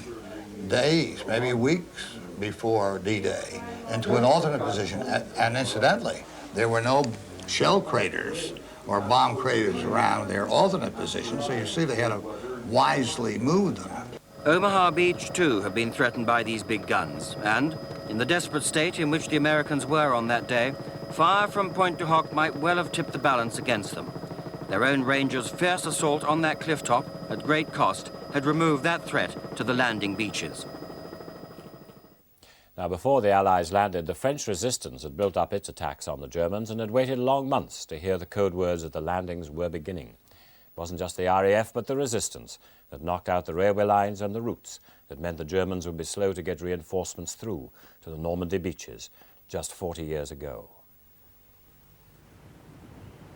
days, maybe weeks before D-Day, into an alternate position. And incidentally, there were no shell craters or bomb craters around their alternate position, so you see they had to wisely move them. Omaha Beach, too, had been threatened by these big guns, and, in the desperate state in which the Americans were on that day, fire from Pointe du Hoc might well have tipped the balance against them. Their own Rangers' fierce assault on that cliff top, at great cost, had removed that threat to the landing beaches. Now, before the Allies landed, the French resistance had built up its attacks on the Germans and had waited long months to hear the code words that the landings were beginning. It wasn't just the RAF, but the resistance that knocked out the railway lines and the routes that meant the Germans would be slow to get reinforcements through to the Normandy beaches. just 40 years ago.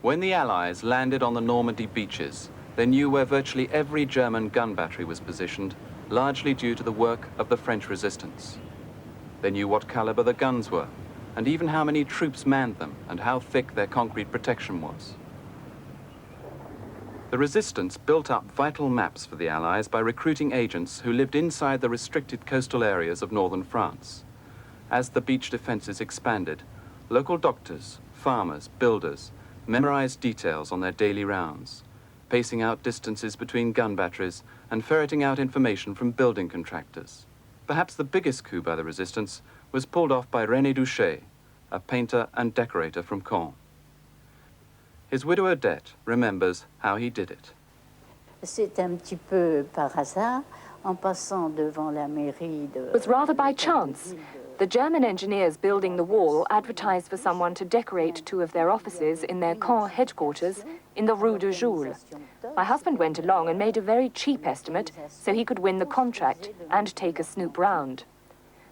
When the Allies landed on the Normandy beaches, they knew where virtually every German gun battery was positioned, largely due to the work of the French resistance. They knew what caliber the guns were, and even how many troops manned them, and how thick their concrete protection was. The resistance built up vital maps for the Allies by recruiting agents who lived inside the restricted coastal areas of northern France. As the beach defenses expanded, local doctors, farmers, builders memorized details on their daily rounds, pacing out distances between gun batteries and ferreting out information from building contractors. Perhaps the biggest coup by the resistance was pulled off by René Douchet, a painter and decorator from Caen. His widow Odette remembers how he did it. C'est un petit peu par hasard, en passant devant la mairie de... It was rather by chance. The German engineers building the wall advertised for someone to decorate two of their offices in their Caen headquarters in the Rue de Joule. My husband went along and made a very cheap estimate so he could win the contract and take a snoop round.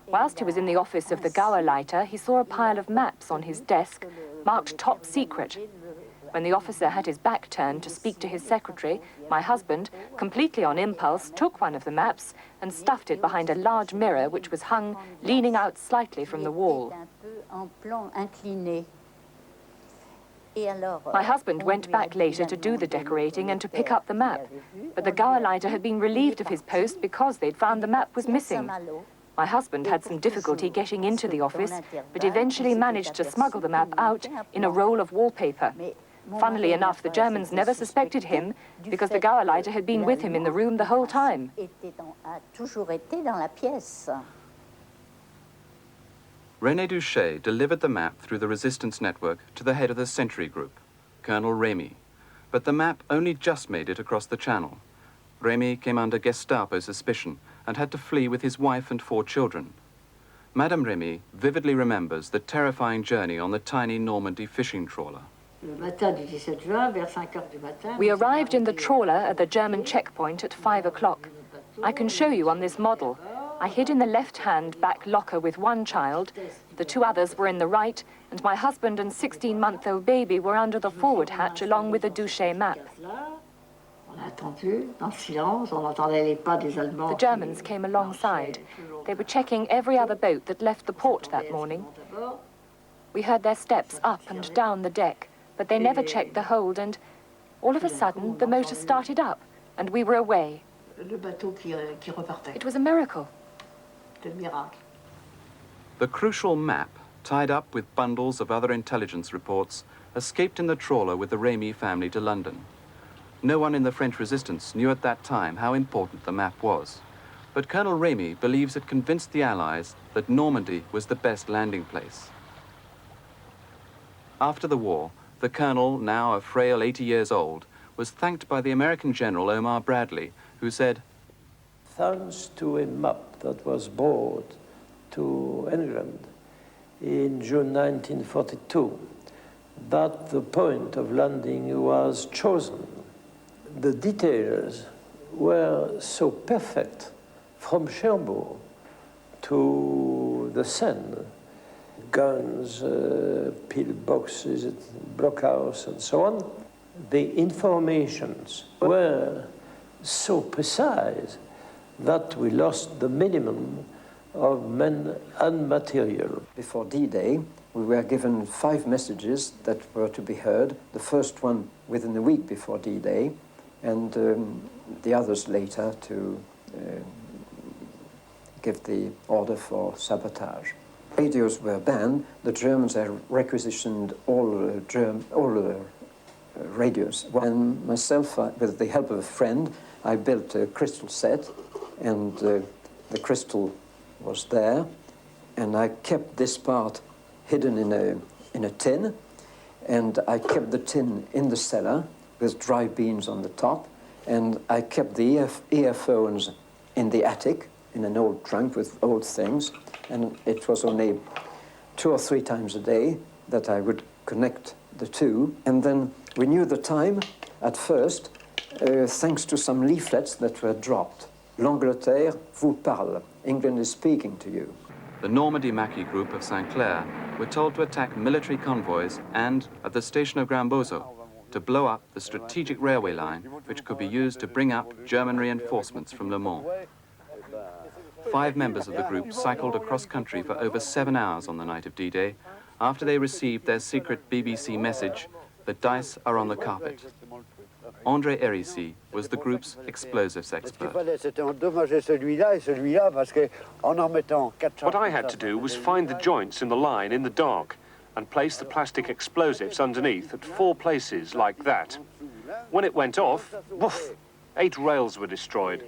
Whilst he was in the office of the Gauerleiter, he saw a pile of maps on his desk marked top secret. When the officer had his back turned to speak to his secretary, my husband, completely on impulse, took one of the maps and stuffed it behind a large mirror which was hung, leaning out slightly from the wall. My husband went back later to do the decorating and to pick up the map, but the Gauerleiter had been relieved of his post because they'd found the map was missing. My husband had some difficulty getting into the office, but eventually managed to smuggle the map out in a roll of wallpaper. Funnily enough, the Germans never suspected him because the Gauerleiter had been with him in the room the whole time. René Douchet delivered the map through the resistance network to the head of the Sentry Group, Colonel Remy. But the map only just made it across the channel. Remy came under Gestapo suspicion and had to flee with his wife and 4 children. Madame Remy vividly remembers the terrifying journey on the tiny Normandy fishing trawler. We arrived in the trawler at the German checkpoint at 5 o'clock. I can show you on this model. I hid in the left-hand back locker with one child. The 2 others were in the right, and my husband and 16-month-old baby were under the forward hatch along with the Douchet map. The Germans came alongside. They were checking every other boat that left the port that morning. We heard their steps up and down the deck, but they never checked the hold, and all of a sudden the motor started up and we were away. It was a miracle. The crucial map, tied up with bundles of other intelligence reports, escaped in the trawler with the Remy family to London. No one in the French resistance knew at that time how important the map was, but Colonel Remy believes it convinced the Allies that Normandy was the best landing place. After the war, the colonel, now a frail 80 years old, was thanked by the American General Omar Bradley, who said, "Thanks to a map that was brought to England in June 1942, that the point of landing was chosen. The details were so perfect, from Cherbourg to the Seine, guns, pillboxes, blockhouse, and so on. The informations were so precise that we lost the minimum of men and material." Before D-Day, we were given 5 messages that were to be heard. The first one within a week before D-Day, and the others later to give the order for sabotage. Radios were banned. The Germans had requisitioned all radios. And myself, with the help of a friend, I built a crystal set, and the crystal was there, and I kept this part hidden in a tin, and I kept the tin in the cellar with dry beans on the top, and I kept the earphones in the attic in an old trunk with old things, and it was only 2 or 3 times a day that I would connect the two, and then we knew the time at first thanks to some leaflets that were dropped. L'Angleterre vous parle. England is speaking to you. The Normandy Maquis group of St. Clair were told to attack military convoys and, at the station of Grambozo, to blow up the strategic railway line which could be used to bring up German reinforcements from Le Mans. 5 members of the group cycled across country for over 7 hours on the night of D-Day after they received their secret BBC message, "The dice are on the carpet." André Hérissi was the group's explosives expert. What I had to do was find the joints in the line in the dark and place the plastic explosives underneath at 4 places like that. When it went off, woof, 8 rails were destroyed.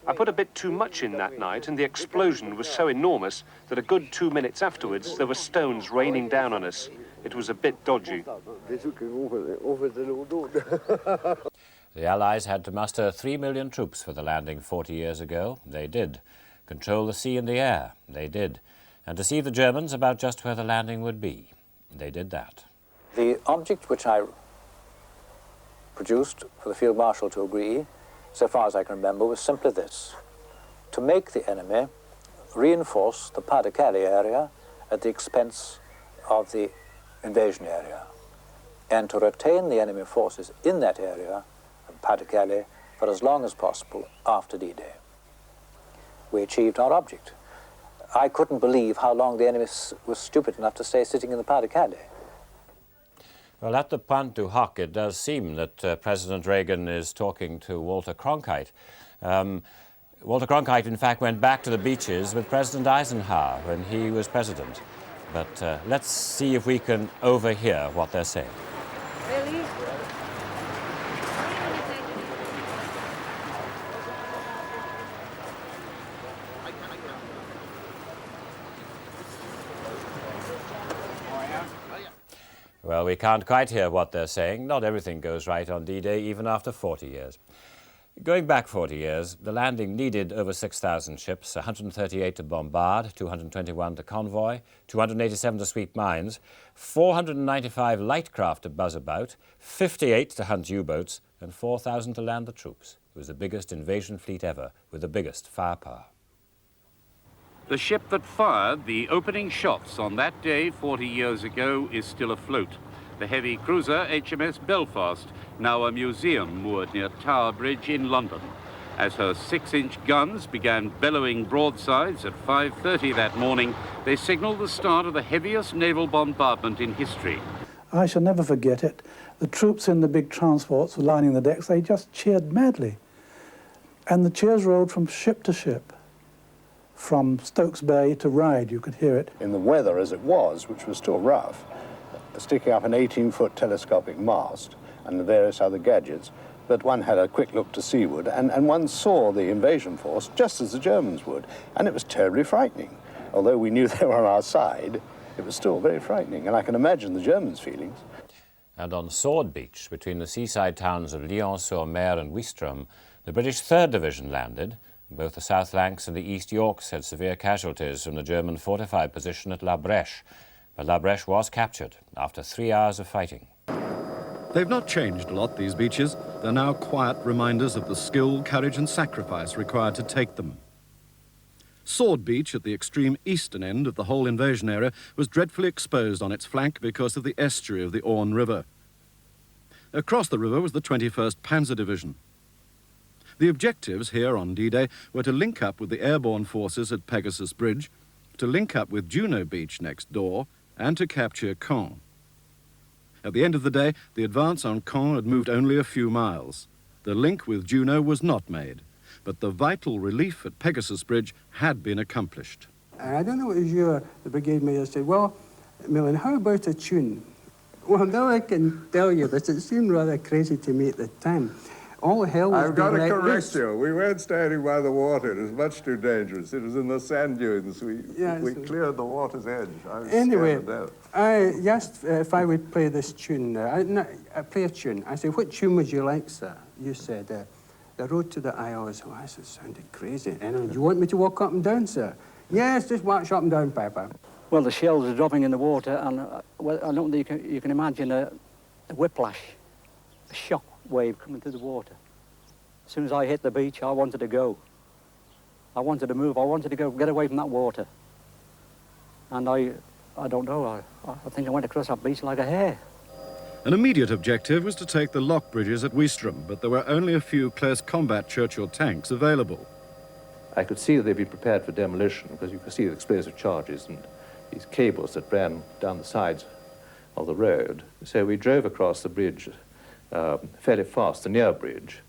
I put a bit too much in that night, and the explosion was so enormous that a good 2 minutes afterwards there were stones raining down on us. It was a bit dodgy. The Allies had to muster 3 million troops for the landing 40 years ago. They did. Control the sea and the air. They did. And deceive the Germans about just where the landing would be. They did that. The object which I produced for the Field Marshal to agree, so far as I can remember, was simply this: to make the enemy reinforce the Pas-de-Calais area at the expense of the invasion area, and to retain the enemy forces in that area of Pas-de-Calais for as long as possible after D-Day. We achieved our object. I couldn't believe how long the enemy was stupid enough to stay sitting in the Pas-de-Calais. Well, at the Pointe du Hoc, it does seem that President Reagan is talking to Walter Cronkite. Walter Cronkite, in fact, went back to the beaches with President Eisenhower when he was president. But let's see if we can overhear what they're saying. Really? Well, we can't quite hear what they're saying. Not everything goes right on D-Day, even after 40 years. Going back 40 years, the landing needed over 6,000 ships, 138 to bombard, 221 to convoy, 287 to sweep mines, 495 light craft to buzz about, 58 to hunt U-boats, and 4,000 to land the troops. It was the biggest invasion fleet ever, with the biggest firepower. The ship that fired the opening shots on that day 40 years ago is still afloat. The heavy cruiser HMS Belfast, now a museum moored near Tower Bridge in London. As her 6-inch guns began bellowing broadsides at 5:30 that morning, they signalled the start of the heaviest naval bombardment in history. I shall never forget it. The troops in the big transports were lining the decks. They just cheered madly. And the cheers rolled from ship to ship. From Stokes Bay to Ryde, you could hear it. In the weather as it was, which was still rough, sticking up an 18-foot telescopic mast and the various other gadgets, but one had a quick look to seaward, and one saw the invasion force just as the Germans would, and it was terribly frightening. Although we knew they were on our side, it was still very frightening, and I can imagine the Germans' feelings. And on Sword Beach, between the seaside towns of Lyon-sur-Mer and Ouistreham, the British 3rd Division landed. Both the South Lancs and the East Yorks had severe casualties from the German fortified position at La Brèche. But La Brèche was captured after 3 hours of fighting. They've not changed a lot, these beaches. They're now quiet reminders of the skill, courage and sacrifice required to take them. Sword Beach, at the extreme eastern end of the whole invasion area, was dreadfully exposed on its flank because of the estuary of the Orne River. Across the river was the 21st Panzer Division. The objectives here on D-Day were to link up with the airborne forces at Pegasus Bridge, to link up with Juno Beach next door, and to capture Caen. At the end of the day, the advance on Caen had moved only a few miles. The link with Juno was not made, but the vital relief at Pegasus Bridge had been accomplished. And I don't know what was the brigade major said, well, Millen, how about a tune? Well, now I can tell you this, it seemed rather crazy to me at the time. All hell was I've got to being let correct loose. you. We weren't standing by the water. It was much too dangerous. It was in the sand dunes. We cleared the water's edge. I was Anyway, scared to death. I asked if I would play this tune. I play a tune. I said, what tune would you like, sir? You said, The Road to the Isles. Oh, I said, sounded crazy. And do you want me to walk up and down, sir? Yes, just march up and down, Papa. Well, the shells are dropping in the water, and well, I don't think you can imagine a whiplash, a shock wave coming through the water. As soon as I hit the beach, I wanted to go. I wanted to move. I wanted to go, get away from that water. And I I don't know. I think I went across that beach like a hare. An immediate objective was to take the lock bridges at Weestrom, but there were only a few close combat Churchill tanks available. I could see that they'd be prepared for demolition because you could see the explosive charges and these cables that ran down the sides of the road. So we drove across the bridge fairly fast, the near bridge,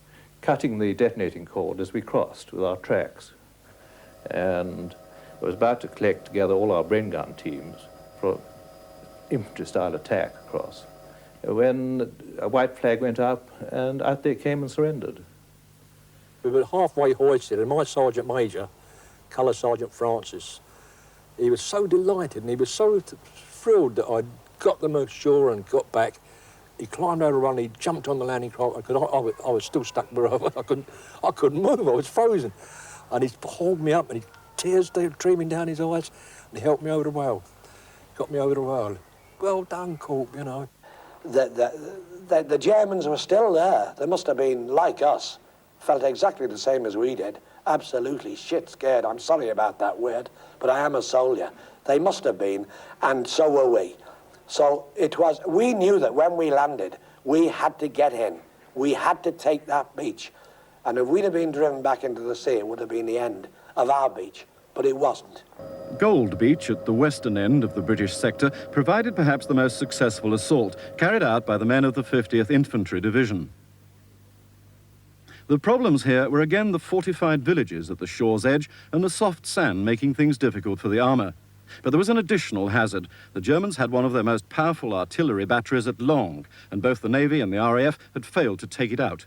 cutting the detonating cord as we crossed with our tracks. And I was about to collect together all our brain gun teams for infantry-style attack across, when a white flag went up and out they came and surrendered. We were halfway hoisted and my Sergeant Major, Colour Sergeant Francis, he was so delighted and he was so thrilled that I'd got them ashore and got back. He climbed over and he jumped on the landing craft because I was still stuck below. I couldn't move, I was frozen. And he hauled me up and tears streaming down his eyes and he helped me over the whale. Got me over the whale. Well done, Corp, you know. The Germans were still there. They must have been like us, felt exactly the same as we did. Absolutely shit scared. I'm sorry about that word, but I am a soldier. They must have been, and so were we. So we knew that when we landed, we had to get in. We had to take that beach. And if we'd have been driven back into the sea, it would have been the end of our beach, but it wasn't. Gold Beach at the western end of the British sector provided perhaps the most successful assault, carried out by the men of the 50th Infantry Division. The problems here were again the fortified villages at the shore's edge and the soft sand making things difficult for the armour. But there was an additional hazard. The Germans had one of their most powerful artillery batteries at Long, and both the Navy and the RAF had failed to take it out.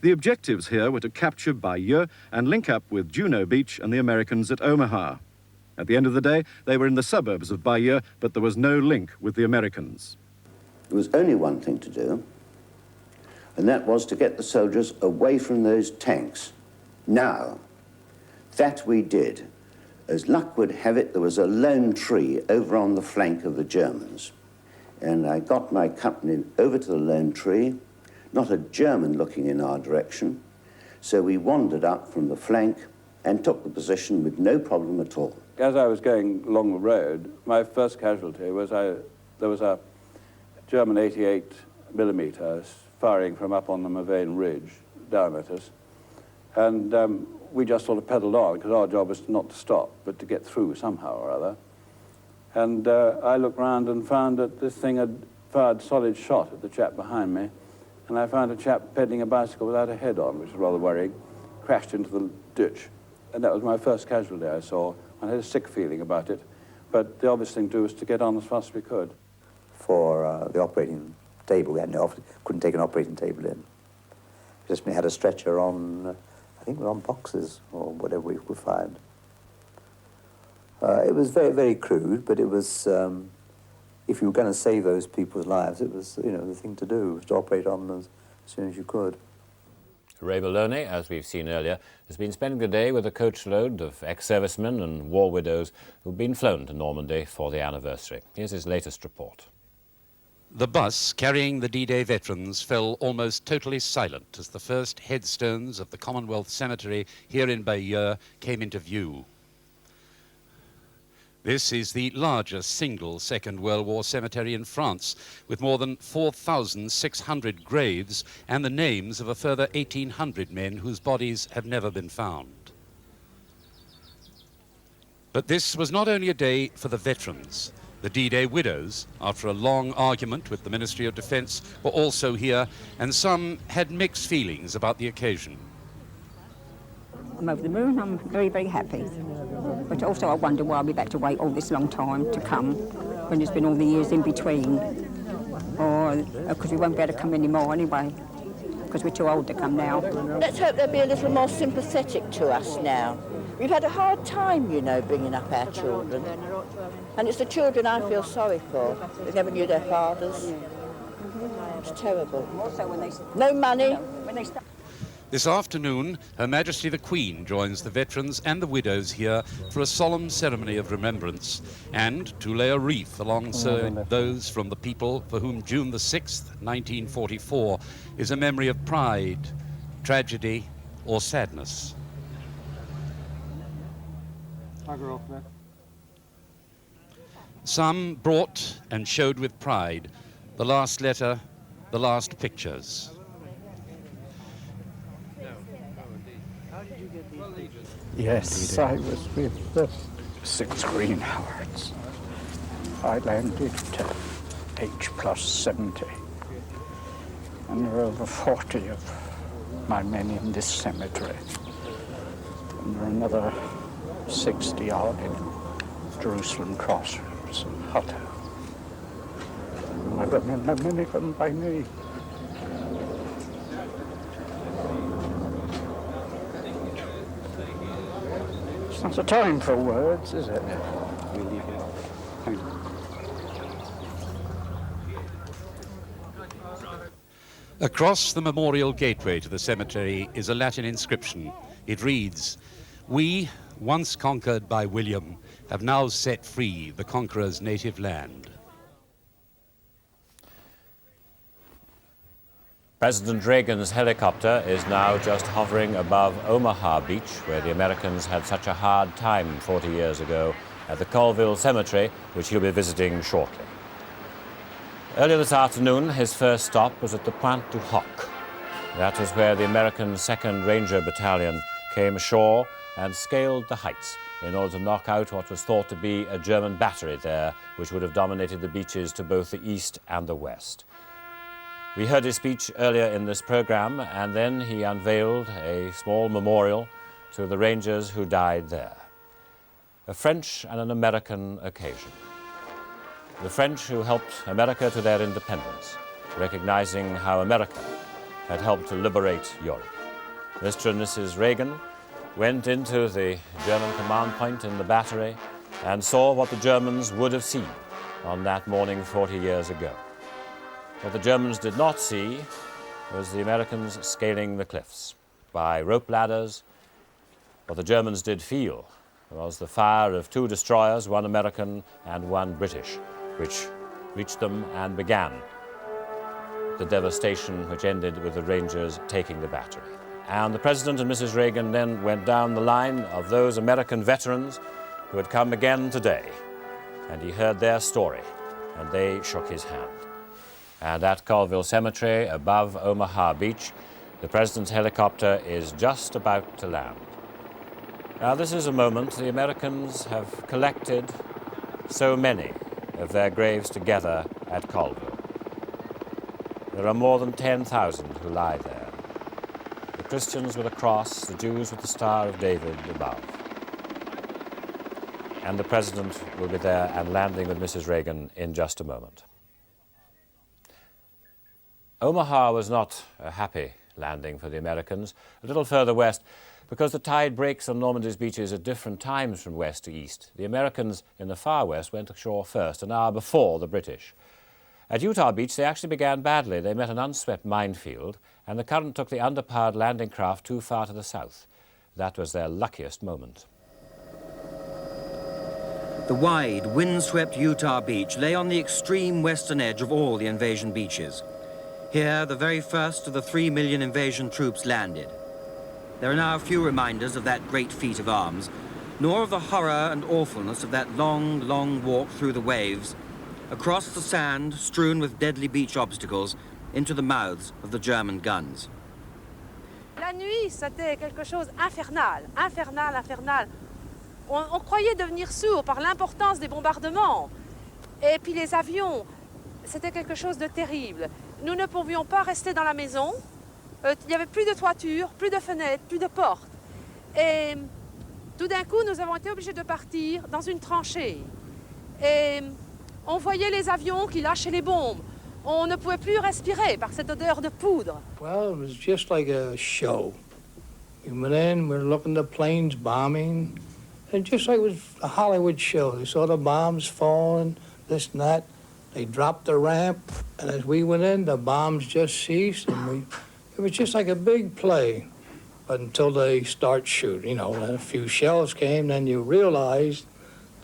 The objectives here were to capture Bayeux and link up with Juno Beach and the Americans at Omaha. At the end of the day, they were in the suburbs of Bayeux, but there was no link with the Americans. There was only one thing to do, and that was to get the soldiers away from those tanks. Now, that we did. As luck would have it, there was a lone tree over on the flank of the Germans. And I got my company over to the lone tree, not a German looking in our direction. So we wandered up from the flank and took the position with no problem at all. As I was going along the road, my first casualty was there was a German 88 millimeters firing from up on the Mavane Ridge down at us. And we just sort of pedalled on because our job was not to stop, but to get through somehow or other. And I looked round and found that this thing had fired solid shot at the chap behind me. And I found a chap pedaling a bicycle without a head on, which was rather worrying, crashed into the ditch. And that was my first casualty I saw. I had a sick feeling about it. But the obvious thing to do was to get on as fast as we could. For the operating table, we couldn't take an operating table in. Just we had a stretcher on, I think we were on boxes or whatever we could find. It was very, very crude, but it was, if you were going to save those people's lives, it was, the thing to do, was to operate on them as soon as you could. Ray Maloney, as we've seen earlier, has been spending the day with a coachload of ex-servicemen and war widows who've been flown to Normandy for the anniversary. Here's his latest report. The bus carrying the D-Day veterans fell almost totally silent as the first headstones of the Commonwealth Cemetery here in Bayeux came into view. This is the largest single Second World War cemetery in France, with more than 4,600 graves and the names of a further 1,800 men whose bodies have never been found. But this was not only a day for the veterans. The D-Day widows, after a long argument with the Ministry of Defence, were also here, and some had mixed feelings about the occasion. I'm over the moon, I'm very, very happy. But also I wonder why we've had to wait all this long time to come, when there's been all the years in between. Or because we won't be able to come anymore anyway, because we're too old to come now. Let's hope they'll be a little more sympathetic to us now. We've had a hard time, bringing up our children. And it's the children I feel sorry for. They never knew their fathers. It's terrible. No money. This afternoon, Her Majesty the Queen joins the veterans and the widows here for a solemn ceremony of remembrance and to lay a wreath alongside those from the people for whom June the 6th, 1944 is a memory of pride, tragedy or sadness. Some brought and showed with pride the last letter, the last pictures. Yes, I was with the 6 Green Howards. I landed H+70. And there are over 40 of my men in this cemetery. And there are another 60 odd in Jerusalem Crossroads and Hutter. I've been in many of them by me. It's not a time for words, is it? Thank you. Across the memorial gateway to the cemetery is a Latin inscription. It reads, "We, once conquered by William, have now set free the conqueror's native land." President Reagan's helicopter is now just hovering above Omaha Beach, where the Americans had such a hard time 40 years ago, at the Colville Cemetery, which he'll be visiting shortly. Earlier this afternoon, his first stop was at the Pointe du Hoc. That was where the American 2nd Ranger Battalion came ashore and scaled the heights in order to knock out what was thought to be a German battery there, which would have dominated the beaches to both the east and the west. We heard his speech earlier in this program, and then he unveiled a small memorial to the Rangers who died there. A French and an American occasion. The French who helped America to their independence, recognizing how America had helped to liberate Europe. Mr. and Mrs. Reagan went into the German command point in the battery and saw what the Germans would have seen on that morning 40 years ago. What the Germans did not see was the Americans scaling the cliffs by rope ladders. What the Germans did feel was the fire of 2 destroyers, 1 American and 1 British, which reached them and began the devastation which ended with the Rangers taking the battery. And the President and Mrs. Reagan then went down the line of those American veterans who had come again today, and he heard their story, and they shook his hand. And at Colville Cemetery, above Omaha Beach, the President's helicopter is just about to land. Now, this is a moment the Americans have collected so many of their graves together at Colville. There are more than 10,000 who lie there. The Christians with a cross, the Jews with the Star of David above. And the President will be there and landing with Mrs. Reagan in just a moment. Omaha was not a happy landing for the Americans. A little further west, because the tide breaks on Normandy's beaches at different times from west to east, the Americans in the far west went ashore first, an hour before the British. At Utah Beach, they actually began badly. They met an unswept minefield, and the current took the underpowered landing craft too far to the south. That was their luckiest moment. The wide, windswept Utah Beach lay on the extreme western edge of all the invasion beaches. Here, the very first of the 3 million invasion troops landed. There are now few reminders of that great feat of arms, nor of the horror and awfulness of that long, long walk through the waves, across the sand strewn with deadly beach obstacles, into the mouths of the German guns. La nuit, c'était quelque chose d'infernal, infernal, infernal. On croyait devenir sourd par l'importance des bombardements. Et puis les avions, c'était quelque chose de terrible. Nous ne pouvions pas rester dans la maison. Il n'y avait plus de toiture, plus de fenêtres, plus de portes. Et tout d'un coup, nous avons été obligés de partir dans une tranchée. Et on voyait les avions qui lâchaient les bombes. On ne pouvait plus respirer par cette odeur de poudre. Well, it was just like a show. We went in, we were looking at the planes bombing, and just like it was a Hollywood show. They saw the bombs falling, this and that. They dropped the ramp, and as we went in, the bombs just ceased, and it was just like a big play. But until they start shooting, you know, and a few shells came, then you realized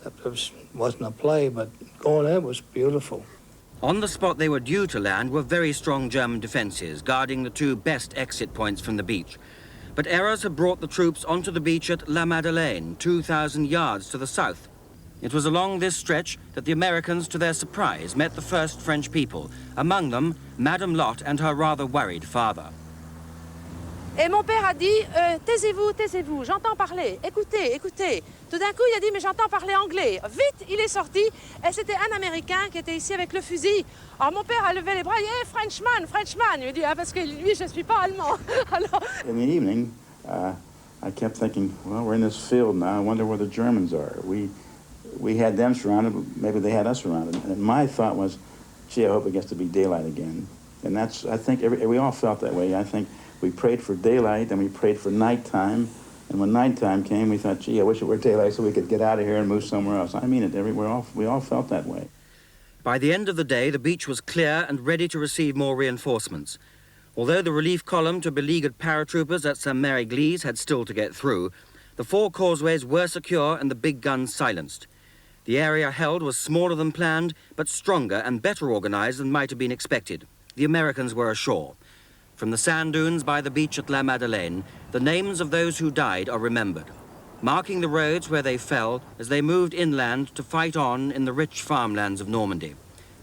that it wasn't a play, but going in was beautiful. On the spot they were due to land were very strong German defences, guarding the 2 best exit points from the beach. But errors had brought the troops onto the beach at La Madeleine, 2,000 yards to the south. It was along this stretch that the Americans, to their surprise, met the first French people, among them Madame Lotte and her rather worried father. Et mon père a dit, taisez-vous, taisez-vous, j'entends parler, écoutez, écoutez. Tout d'un coup, il a dit, mais j'entends parler anglais. Vite, il est sorti, et c'était un Américain qui était ici avec le fusil. Alors mon père a levé les bras, il dit, hey, Frenchman, Frenchman. Il dit, ah, parce que lui, je ne suis pas allemand. Alors... In the evening, I kept thinking, well, we're in this field now, I wonder where the Germans are. We had them surrounded, but maybe they had us surrounded. And my thought was, gee, I hope it gets to be daylight again. And that's, I think, we all felt that way. I think we prayed for daylight, and we prayed for nighttime. And when nighttime came, we thought, gee, I wish it were daylight so we could get out of here and move somewhere else. I mean it, we all felt that way. By the end of the day, the beach was clear and ready to receive more reinforcements. Although the relief column to beleaguered paratroopers at St. Mary-Glise had still to get through, the four causeways were secure and the big guns silenced. The area held was smaller than planned, but stronger and better organized than might have been expected. The Americans were ashore. From the sand dunes by the beach at La Madeleine, the names of those who died are remembered, marking the roads where they fell as they moved inland to fight on in the rich farmlands of Normandy,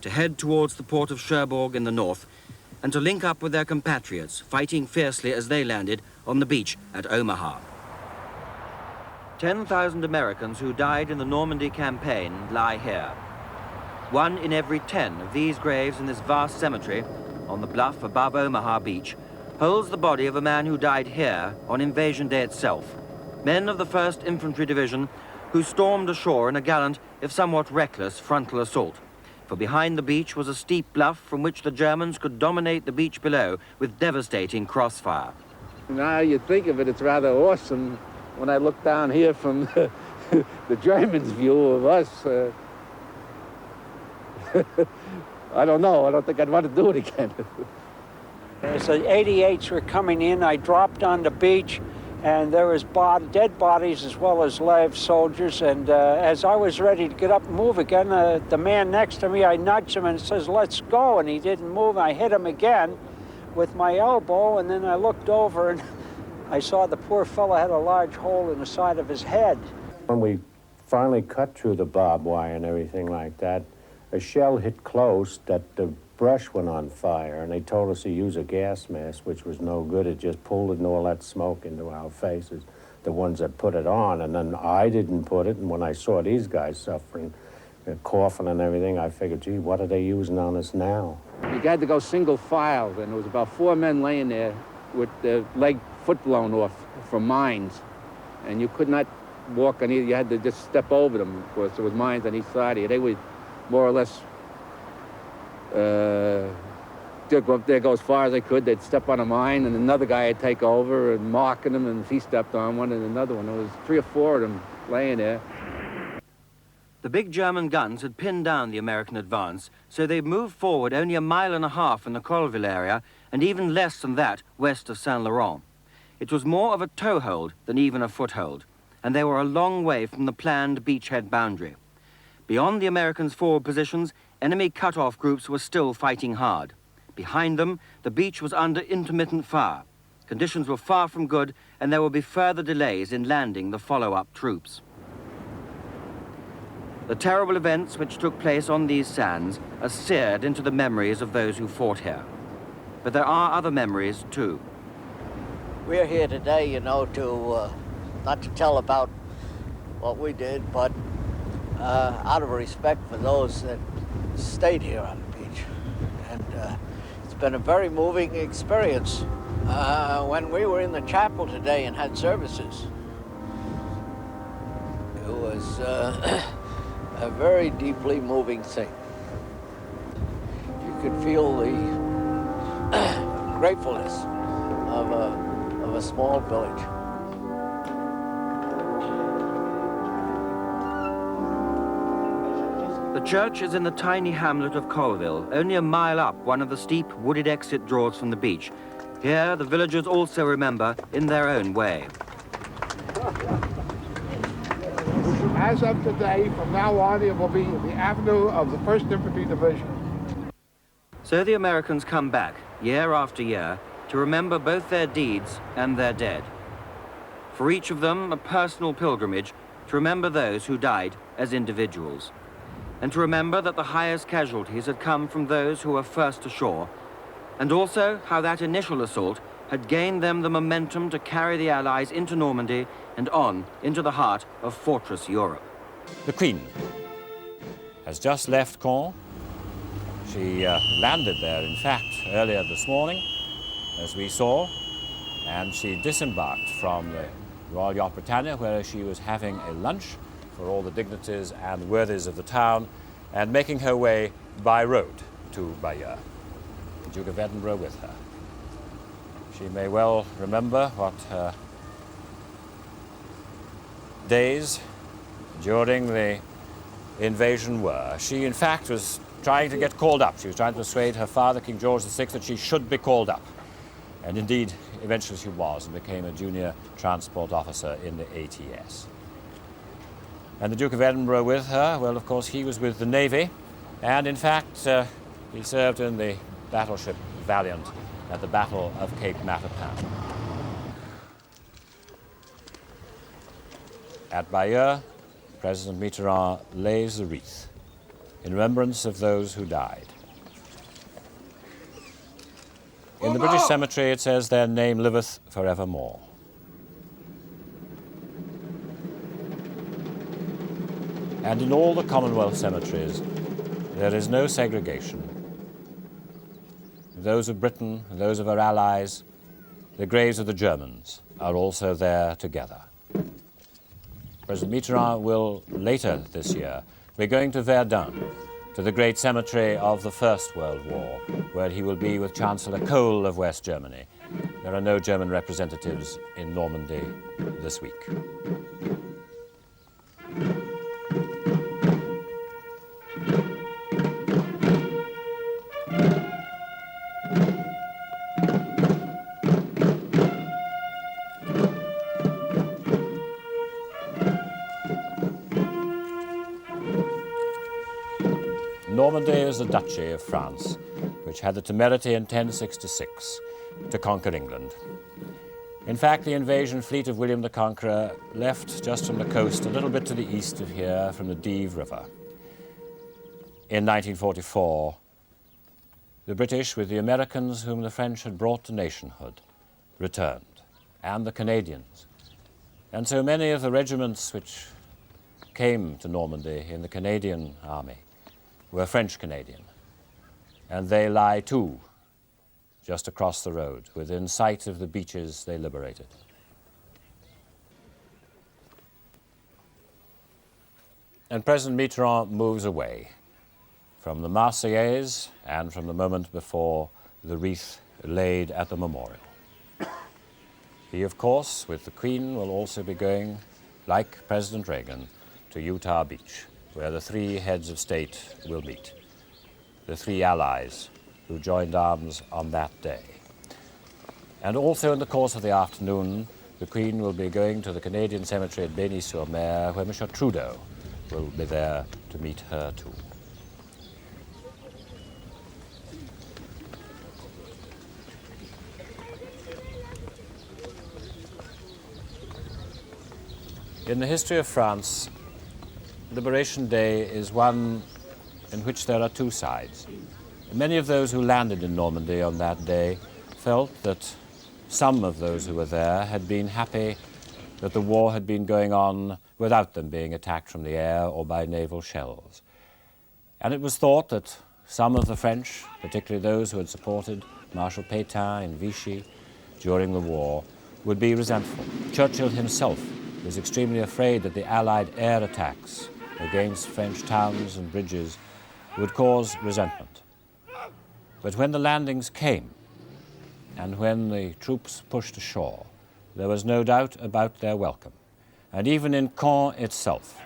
to head towards the port of Cherbourg in the north, and to link up with their compatriots, fighting fiercely as they landed on the beach at Omaha. 10,000 Americans who died in the Normandy campaign lie here. 1 in every 10 of these graves in this vast cemetery on the bluff above Omaha Beach holds the body of a man who died here on invasion day itself. Men of the 1st Infantry Division who stormed ashore in a gallant, if somewhat reckless, frontal assault. For behind the beach was a steep bluff from which the Germans could dominate the beach below with devastating crossfire. Now you think of it, it's rather awesome when I look down here from the Germans' view of us. I don't know. I don't think I'd want to do it again. As the 88s were coming in, I dropped on the beach, and there was dead bodies as well as live soldiers. And as I was ready to get up and move again, the man next to me, I nudged him and says, "Let's go." And he didn't move. I hit him again with my elbow, and then I looked over, and I saw the poor fellow had a large hole in the side of his head. When we finally cut through the barbed wire and everything like that, a shell hit close that the brush went on fire, and they told us to use a gas mask, which was no good. It just pulled and all that smoke into our faces, the ones that put it on. And then I didn't put it, and when I saw these guys suffering, coughing and everything, I figured, gee, what are they using on us now? You had to go single file, and there was about 4 men laying there with their foot blown off from mines, and you could not walk on either. You had to just step over them, of course. There was mines on each side of you. They would more or less they'd go up there, go as far as they could. They'd step on a mine, and another guy would take over and marking them, and if he stepped on one, and another one. There was 3 or 4 of them laying there. The big German guns had pinned down the American advance, so they moved forward only 1.5 miles in the Colville area, and even less than that west of Saint-Laurent. It was more of a toehold than even a foothold, and they were a long way from the planned beachhead boundary. Beyond the Americans' forward positions, enemy cut-off groups were still fighting hard. Behind them, the beach was under intermittent fire. Conditions were far from good, and there would be further delays in landing the follow-up troops. The terrible events which took place on these sands are seared into the memories of those who fought here. But there are other memories, too. We're here today, you know, to not to tell about what we did, but out of respect for those that stayed here on the beach. And it's been a very moving experience. When we were in the chapel today and had services, it was a very deeply moving thing. You could feel the gratefulness of a small village. The church is in the tiny hamlet of Colville, only 1 mile up one of the steep wooded exit draws from the beach. Here, the villagers also remember in their own way. As of today, from now on, it will be the avenue of the 1st Infantry Division. So the Americans come back, year after year, to remember both their deeds and their dead. For each of them, a personal pilgrimage to remember those who died as individuals, and to remember that the highest casualties had come from those who were first ashore, and also how that initial assault had gained them the momentum to carry the Allies into Normandy and on into the heart of fortress Europe. The Queen has just left Caen. She landed there, in fact, earlier this morning, as we saw, and she disembarked from the Royal Yacht Britannia, where she was having a lunch for all the dignitaries and worthies of the town, and making her way by road to Bayeux, the Duke of Edinburgh with her. She may well remember what her days during the invasion were. She, in fact, was trying to get called up. She was trying to persuade her father, King George VI, that she should be called up. And indeed, eventually she was, and became a junior transport officer in the ATS. And the Duke of Edinburgh with her, well, of course, he was with the Navy, and in fact, he served in the battleship Valiant at the Battle of Cape Matapan. At Bayeux, President Mitterrand lays the wreath in remembrance of those who died. In the British cemetery, it says, "Their name liveth forevermore." And in all the Commonwealth cemeteries, there is no segregation. Those of Britain, those of our allies, the graves of the Germans are also there together. President Mitterrand will, later this year, be going to Verdun, to the great cemetery of the First World War, where he will be with Chancellor Kohl of West Germany. There are no German representatives in Normandy this week. Normandy is the Duchy of France, which had the temerity in 1066 to conquer England. In fact, the invasion fleet of William the Conqueror left just from the coast a little bit to the east of here from the Dives River. In 1944, the British, with the Americans whom the French had brought to nationhood, returned, and the Canadians. And so many of the regiments which came to Normandy in the Canadian army were French Canadian, and they lie too just across the road, within sight of the beaches they liberated. And President Mitterrand moves away from the Marseillaise and from the moment before the wreath laid at the memorial. He, of course, with the Queen, will also be going, like President Reagan, to Utah Beach, where the three heads of state will meet, the three allies who joined arms on that day. And also in the course of the afternoon, the Queen will be going to the Canadian cemetery at Bagny-sur-Mer, where M. Trudeau will be there to meet her too. In the history of France, Liberation Day is one in which there are two sides. Many of those who landed in Normandy on that day felt that some of those who were there had been happy that the war had been going on without them being attacked from the air or by naval shells. And it was thought that some of the French, particularly those who had supported Marshal Pétain in Vichy during the war, would be resentful. Churchill himself was extremely afraid that the Allied air attacks against French towns and bridges would cause resentment. But when the landings came, and when the troops pushed ashore, there was no doubt about their welcome. And even in Caen itself,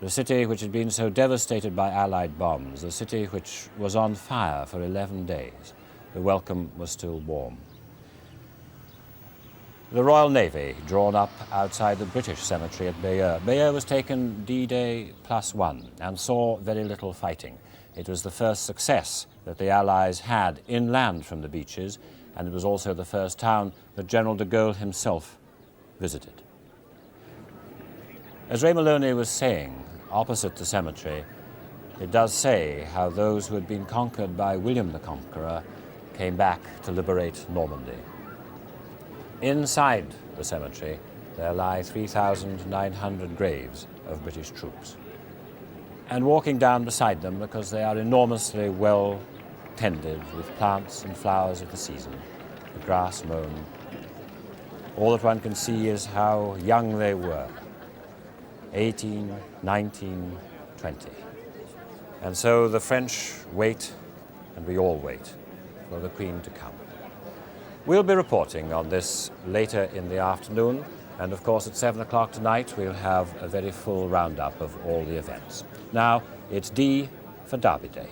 the city which had been so devastated by Allied bombs, the city which was on fire for 11 days, the welcome was still warm. The Royal Navy, drawn up outside the British cemetery at Bayeux. Bayeux was taken D-Day +1 and saw very little fighting. It was the first success that the Allies had inland from the beaches, and it was also the first town that General de Gaulle himself visited. As Ray Maloney was saying, opposite the cemetery, it does say how those who had been conquered by William the Conqueror came back to liberate Normandy. Inside the cemetery, there lie 3,900 graves of British troops. And walking down beside them, because they are enormously well tended with plants and flowers of the season, the grass mown, all that one can see is how young they were, 18, 19, 20. And so the French wait, and we all wait, for the Queen to come. We'll be reporting on this later in the afternoon, and of course at 7 o'clock tonight we'll have a very full roundup of all the events. Now, it's D for Derby Day.